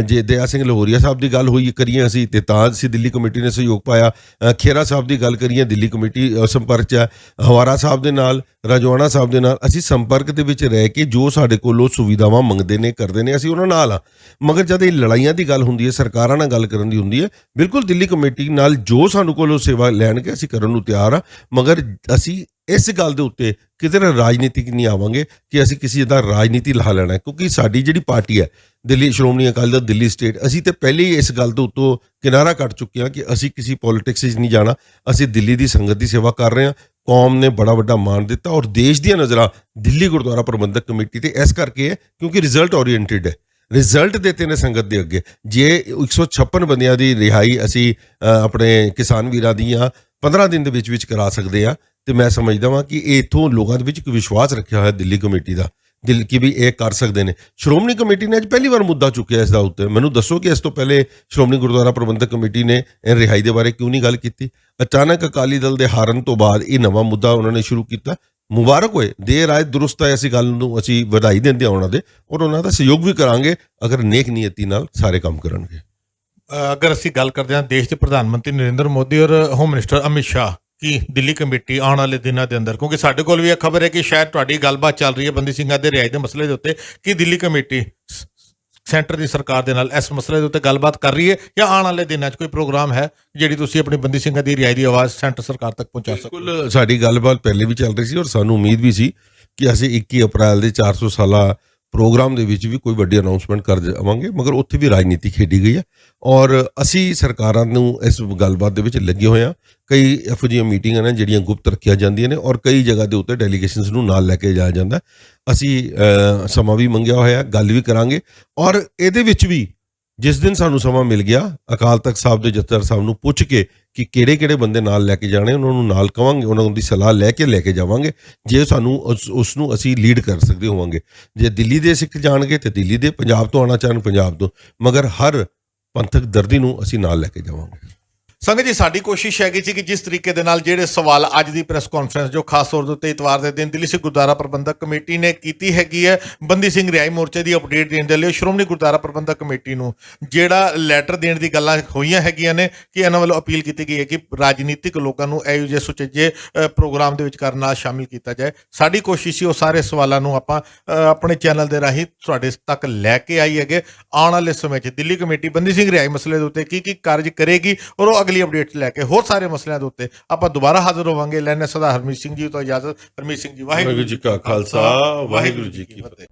ਜੇ ਦਇਆ ਸਿੰਘ ਲਾਹੌਰੀਆ ਸਾਹਿਬ ਦੀ ਗੱਲ ਹੋਈ ਕਰੀਏ ਅਸੀਂ ਤੇ ਤਾਂ ਅਸੀਂ ਦਿੱਲੀ ਕਮੇਟੀ ਨੇ ਸਹਿਯੋਗ ਪਾਇਆ। ਖੇਰਾ ਸਾਹਿਬ ਦੀ ਗੱਲ ਕਰੀਏ, ਦਿੱਲੀ ਕਮੇਟੀ ਸੰਪਰਕ 'ਚ ਹੈ। ਹਵਾਰਾ ਸਾਹਿਬ ਦੇ ਨਾਲ, ਰਾਜਵਾਨਾ ਸਾਹਿਬ ਦੇ ਨਾਲ ਅਸੀਂ ਸੰਪਰਕ ਦੇ ਵਿੱਚ ਰਹਿ ਕੇ ਜੋ ਸਾਡੇ ਕੋਲੋਂ ਸੁਵਿਧਾਵਾਂ ਮੰਗਦੇ ਨੇ, ਕਰਦੇ ਨੇ, ਅਸੀਂ ਉਹਨਾਂ ਨਾਲ ਆ। ਮਗਰ ਜਦ ਇਹ ਲੜਾਈਆਂ ਦੀ ਗੱਲ ਹੁੰਦੀ ਹੈ, ਸਰਕਾਰਾਂ ਨਾਲ ਗੱਲ ਕਰਨ ਦੀ ਹੁੰਦੀ ਹੈ, ਬਿਲਕੁਲ ਦਿੱਲੀ ਕਮੇਟੀ ਨਾਲ ਜੋ ਸਾਨੂੰ ਕੋਲੋਂ ਸੇਵਾ ਲੈਣਗੇ ਅਸੀਂ ਕਰਨ ਨੂੰ ਤਿਆਰ ਆ। ਮਗਰ ਅਸੀਂ ਇਸ ਗੱਲ ਦੇ ਉੱਤੇ ਕਿਤੇ ਨਾ ਰਾਜਨੀਤਿਕ ਨਹੀਂ ਆਵਾਂਗੇ ਕਿ ਅਸੀਂ ਕਿਸੇ ਦਾ ਰਾਜਨੀਤੀ ਲਾ ਲੈਣਾ, ਕਿਉਂਕਿ ਸਾਡੀ ਜਿਹੜੀ ਪਾਰਟੀ ਹੈ ਦਿੱਲੀ ਸ਼੍ਰੋਮਣੀ ਅਕਾਲੀ ਦਲ ਦਿੱਲੀ ਸਟੇਟ, ਅਸੀਂ ਤੇ ਪਹਿਲੇ ਹੀ ਇਸ ਗੱਲ ਦੇ ਉੱਤੋਂ ਕਿਨਾਰਾ ਕੱਟ ਚੁੱਕੇ ਹਾਂ ਕਿ ਅਸੀਂ ਕਿਸੇ ਪੋਲੀਟਿਕਸ 'ਚ ਨਹੀਂ ਜਾਣਾ। ਅਸੀਂ ਦਿੱਲੀ ਦੀ ਸੰਗਤ ਦੀ ਸੇਵਾ ਕਰ ਰਹੇ ਹਾਂ। ਕੌਮ ਨੇ ਬੜਾ ਵੱਡਾ ਮਾਣ ਦਿੱਤਾ ਔਰ ਦੇਸ਼ ਦੀਆਂ ਨਜ਼ਰਾਂ ਦਿੱਲੀ ਗੁਰਦੁਆਰਾ ਪ੍ਰਬੰਧਕ ਕਮੇਟੀ ਤੇ ਇਸ ਕਰਕੇ ਹੈ ਕਿਉਂਕਿ ਰਿਜ਼ਲਟ ਓਰੀਐਂਟਿਡ ਹੈ। ਰਿਜ਼ਲਟ ਦਿੱਤੇ ਨੇ ਸੰਗਤ ਦੇ ਅੱਗੇ। ਜੇ 156 ਬੰਦਿਆਂ ਦੀ ਰਿਹਾਈ ਅਸੀਂ ਆਪਣੇ ਕਿਸਾਨ ਵੀਰਾਂ ਦੀਆਂ 15 ਦਿਨ ਦੇ ਵਿੱਚ ਕਰਾ ਸਕਦੇ ਹਾਂ, ਤੇ ਮੈਂ ਸਮਝਦਾ ਵਾਂ ਕਿ ਇਹ ਇੱਥੋਂ ਲੋਕਾਂ ਦੇ ਵਿੱਚ ਇੱਕ ਵਿਸ਼ਵਾਸ ਰੱਖਿਆ ਹੋਇਆ ਦਿੱਲੀ ਕਮੇਟੀ ਦਾ ਕਿ ਵੀ ਇਹ ਕਰ ਸਕਦੇ ਨੇ। ਸ਼੍ਰੋਮਣੀ ਕਮੇਟੀ ਨੇ ਅੱਜ ਪਹਿਲੀ ਵਾਰ ਮੁੱਦਾ ਚੁੱਕਿਆ ਇਸ ਦਾ ਉੱਤੇ। ਮੈਨੂੰ ਦੱਸੋ ਕਿ ਇਸ ਤੋਂ ਪਹਿਲੇ ਸ਼੍ਰੋਮਣੀ ਗੁਰਦੁਆਰਾ ਪ੍ਰਬੰਧਕ ਕਮੇਟੀ ਨੇ ਰਿਹਾਈ ਦੇ ਬਾਰੇ ਕਿਉਂ ਨਹੀਂ ਗੱਲ ਕੀਤੀ? ਅਚਾਨਕ ਅਕਾਲੀ ਦਲ ਦੇ ਹਾਰਨ ਤੋਂ ਬਾਅਦ ਇਹ ਨਵਾਂ ਮੁੱਦਾ ਉਹਨਾਂ ਨੇ ਸ਼ੁਰੂ ਕੀਤਾ। ਮੁਬਾਰਕ ਹੋਏ, ਦੇਰ ਆਏ ਦਰੁਸਤ ਹੈ। ਅਸੀਂ ਗੱਲ ਨੂੰ ਅਸੀਂ ਵਧਾਈ ਦਿੰਦੇ ਹਾਂ ਉਹਨਾਂ ਦੇ, ਔਰ ਉਹਨਾਂ ਦਾ ਸਹਿਯੋਗ ਵੀ ਕਰਾਂਗੇ ਅਗਰ ਨੇਕ ਨੀਅਤੀ ਨਾਲ ਸਾਰੇ ਕੰਮ ਕਰਨਗੇ। ਅਗਰ ਅਸੀਂ ਗੱਲ ਕਰਦੇ ਹਾਂ ਦੇਸ਼ ਦੇ ਪ੍ਰਧਾਨ ਮੰਤਰੀ ਨਰਿੰਦਰ ਮੋਦੀ ਔਰ ਹੋਮ ਮਿਨਿਸਟਰ ਅਮਿਤ ਸ਼ਾਹ, ਕਿ ਦਿੱਲੀ ਕਮੇਟੀ ਆਉਣ ਵਾਲੇ ਦਿਨਾਂ ਦੇ ਅੰਦਰ, ਕਿਉਂਕਿ ਸਾਡੇ ਕੋਲ ਵੀ ਇਹ ਖਬਰ ਹੈ ਕਿ ਸ਼ਾਇਦ ਤੁਹਾਡੀ ਗੱਲਬਾਤ ਚੱਲ ਰਹੀ ਹੈ ਬੰਦੀ ਸਿੰਘਾਂ ਦੇ ਰਿਹਾਈ ਦੇ ਮਸਲੇ ਦੇ ਉੱਤੇ, ਕਿ ਦਿੱਲੀ ਕਮੇਟੀ ਸੈਂਟਰ ਦੀ ਸਰਕਾਰ ਦੇ ਨਾਲ ਇਸ ਮਸਲੇ ਦੇ ਉੱਤੇ ਗੱਲਬਾਤ ਕਰ ਰਹੀ ਹੈ, ਜਾਂ ਆਉਣ ਵਾਲੇ ਦਿਨਾਂ 'ਚ ਕੋਈ ਪ੍ਰੋਗਰਾਮ ਹੈ ਜਿਹੜੀ ਤੁਸੀਂ ਆਪਣੀ ਬੰਦੀ ਸਿੰਘਾਂ ਦੀ ਰਿਹਾਈ ਦੀ ਆਵਾਜ਼ ਸੈਂਟਰ ਸਰਕਾਰ ਤੱਕ ਪਹੁੰਚਾ ਸਕਦੇ? ਬਿਲਕੁਲ, ਸਾਡੀ ਗੱਲਬਾਤ ਪਹਿਲੇ ਵੀ ਚੱਲ ਰਹੀ ਸੀ ਔਰ ਸਾਨੂੰ ਉਮੀਦ ਵੀ ਸੀ ਕਿ ਅਸੀਂ 21 ਅਪ੍ਰੈਲ ਦੇ 400 ਸਾਲਾ ਪ੍ਰੋਗਰਾਮ ਦੇ ਵਿੱਚ ਵੀ ਕੋਈ ਵੱਡੀ ਅਨਾਉਂਸਮੈਂਟ ਕਰ ਜਾਵਾਂਗੇ। ਮਗਰ ਉੱਥੇ ਵੀ ਰਾਜਨੀਤੀ ਖੇਡੀ ਗਈ ਹੈ ਔਰ ਅਸੀਂ ਸਰਕਾਰਾਂ ਨੂੰ ਇਸ ਗੱਲਬਾਤ ਦੇ ਵਿੱਚ ਲੱਗੇ ਹੋਏ ਹਾਂ। ਕਈ ਇਹੋ ਜਿਹੀਆਂ ਮੀਟਿੰਗਾਂ ਨੇ ਜਿਹੜੀਆਂ ਗੁਪਤ ਰੱਖੀਆਂ ਜਾਂਦੀਆਂ ਨੇ ਔਰ ਕਈ ਜਗ੍ਹਾ ਦੇ ਉੱਤੇ ਡੈਲੀਗੇਸ਼ਨਸ ਨੂੰ ਨਾਲ ਲੈ ਕੇ ਜਾਇਆ ਜਾਂਦਾ। ਅਸੀਂ ਸਮਾਂ ਵੀ ਮੰਗਿਆ ਹੋਇਆ, ਗੱਲ ਵੀ ਕਰਾਂਗੇ ਔਰ ਇਹਦੇ ਵਿੱਚ ਵੀ ਜਿਸ ਦਿਨ ਸਾਨੂੰ ਸਮਾਂ ਮਿਲ ਗਿਆ ਅਕਾਲ ਤਖਤ ਸਾਹਿਬ ਦੇ ਜਥੇਦਾਰ ਸਾਹਿਬ ਨੂੰ ਪੁੱਛ ਕੇ ਕਿ ਕਿਹੜੇ ਬੰਦੇ ਨਾਲ ਲੈ ਕੇ ਜਾਣੇ, ਉਹਨਾਂ ਨੂੰ ਨਾਲ ਕਵਾਂਗੇ, ਉਹਨਾਂ ਦੀ ਸਲਾਹ ਲੈ ਕੇ ਜਾਵਾਂਗੇ ਜੇ ਸਾਨੂੰ ਉਸ ਨੂੰ ਅਸੀਂ ਲੀਡ ਕਰ ਸਕਦੇ ਹੋਵਾਂਗੇ। ਜੇ ਦਿੱਲੀ ਦੇ ਸਿੱਖ ਜਾਣਗੇ ਤੇ ਦਿੱਲੀ ਦੇ, ਪੰਜਾਬ ਤੋਂ ਆਉਣਾ ਚਾਹਣ ਪੰਜਾਬ ਤੋਂ, ਮਗਰ ਹਰ ਪੰਥਕ ਦਰਦੀ ਨੂੰ ਅਸੀਂ ਨਾਲ ਲੈ ਕੇ ਜਾਵਾਂਗੇ। ਸੰਗਤ ਜੀ, ਸਾਡੀ ਕੋਸ਼ਿਸ਼ ਹੈਗੀ ਸੀ ਕਿ ਜਿਸ ਤਰੀਕੇ ਦੇ ਨਾਲ ਜਿਹੜੇ ਸਵਾਲ ਅੱਜ ਦੀ ਪ੍ਰੈਸ ਕਾਨਫਰੰਸ ਜੋ ਖਾਸ ਤੌਰ ਦੇ ਉੱਤੇ ਇਤਵਾਰ ਦੇ ਦਿਨ ਦਿੱਲੀ ਸਿੱਖ ਗੁਰਦੁਆਰਾ ਪ੍ਰਬੰਧਕ ਕਮੇਟੀ ਨੇ ਕੀਤੀ ਹੈਗੀ ਹੈ, ਬੰਦੀ ਸਿੰਘ ਰਿਹਾਈ ਮੋਰਚੇ ਦੀ ਅਪਡੇਟ ਦੇਣ ਦੇ ਲਈ ਸ਼੍ਰੋਮਣੀ ਗੁਰਦੁਆਰਾ ਪ੍ਰਬੰਧਕ ਕਮੇਟੀ ਨੂੰ ਜਿਹੜਾ ਲੈਟਰ ਦੇਣ ਦੀ ਗੱਲਾਂ ਹੋਈਆਂ ਹੈਗੀਆਂ ਨੇ, ਕਿ ਇਹਨਾਂ ਵੱਲੋਂ ਅਪੀਲ ਕੀਤੀ ਗਈ ਹੈ ਕਿ ਰਾਜਨੀਤਿਕ ਲੋਕਾਂ ਨੂੰ ਇਹੋ ਜਿਹੇ ਸੁਚੱਜੇ ਪ੍ਰੋਗਰਾਮ ਦੇ ਵਿੱਚ ਕਰਨ ਨਾਲ ਸ਼ਾਮਿਲ ਕੀਤਾ ਜਾਏ। ਸਾਡੀ ਕੋਸ਼ਿਸ਼ ਸੀ ਉਹ ਸਾਰੇ ਸਵਾਲਾਂ ਨੂੰ ਆਪਾਂ ਆਪਣੇ ਚੈਨਲ ਦੇ ਰਾਹੀਂ ਤੁਹਾਡੇ ਤੱਕ ਲੈ ਕੇ ਆਈ ਹੈਗੇ। ਆਉਣ ਵਾਲੇ ਸਮੇਂ 'ਚ ਦਿੱਲੀ ਕਮੇਟੀ ਬੰਦੀ ਸਿੰਘ ਰਿਹਾਈ ਮਸਲੇ ਦੇ ਉੱਤੇ ਕੀ ਕਾਰਜ ਕਰੇਗੀ ਔਰ ਉਹ ਅਗਲੀ ਅਪਡੇਟ ਲੈ ਕੇ ਹੋਰ ਸਾਰੇ ਮਸਲਿਆਂ ਦੇ ਉੱਤੇ ਆਪਾਂ ਦੁਬਾਰਾ ਹਾਜ਼ਰ ਹੋਵਾਂਗੇ। ਲੈਣੇ ਸਦਾ ਹਰਮੀਤ ਸਿੰਘ ਜੀ ਤੋਂ ਇਜਾਜ਼ਤ। ਹਰਮੀਤ ਸਿੰਘ ਜੀ, ਵਾਹਿਗੁਰੂ ਜੀ ਕਾ ਖਾਲਸਾ, ਵਾਹਿਗੁਰੂ ਜੀ ਕੀ ਫਤਿਹ।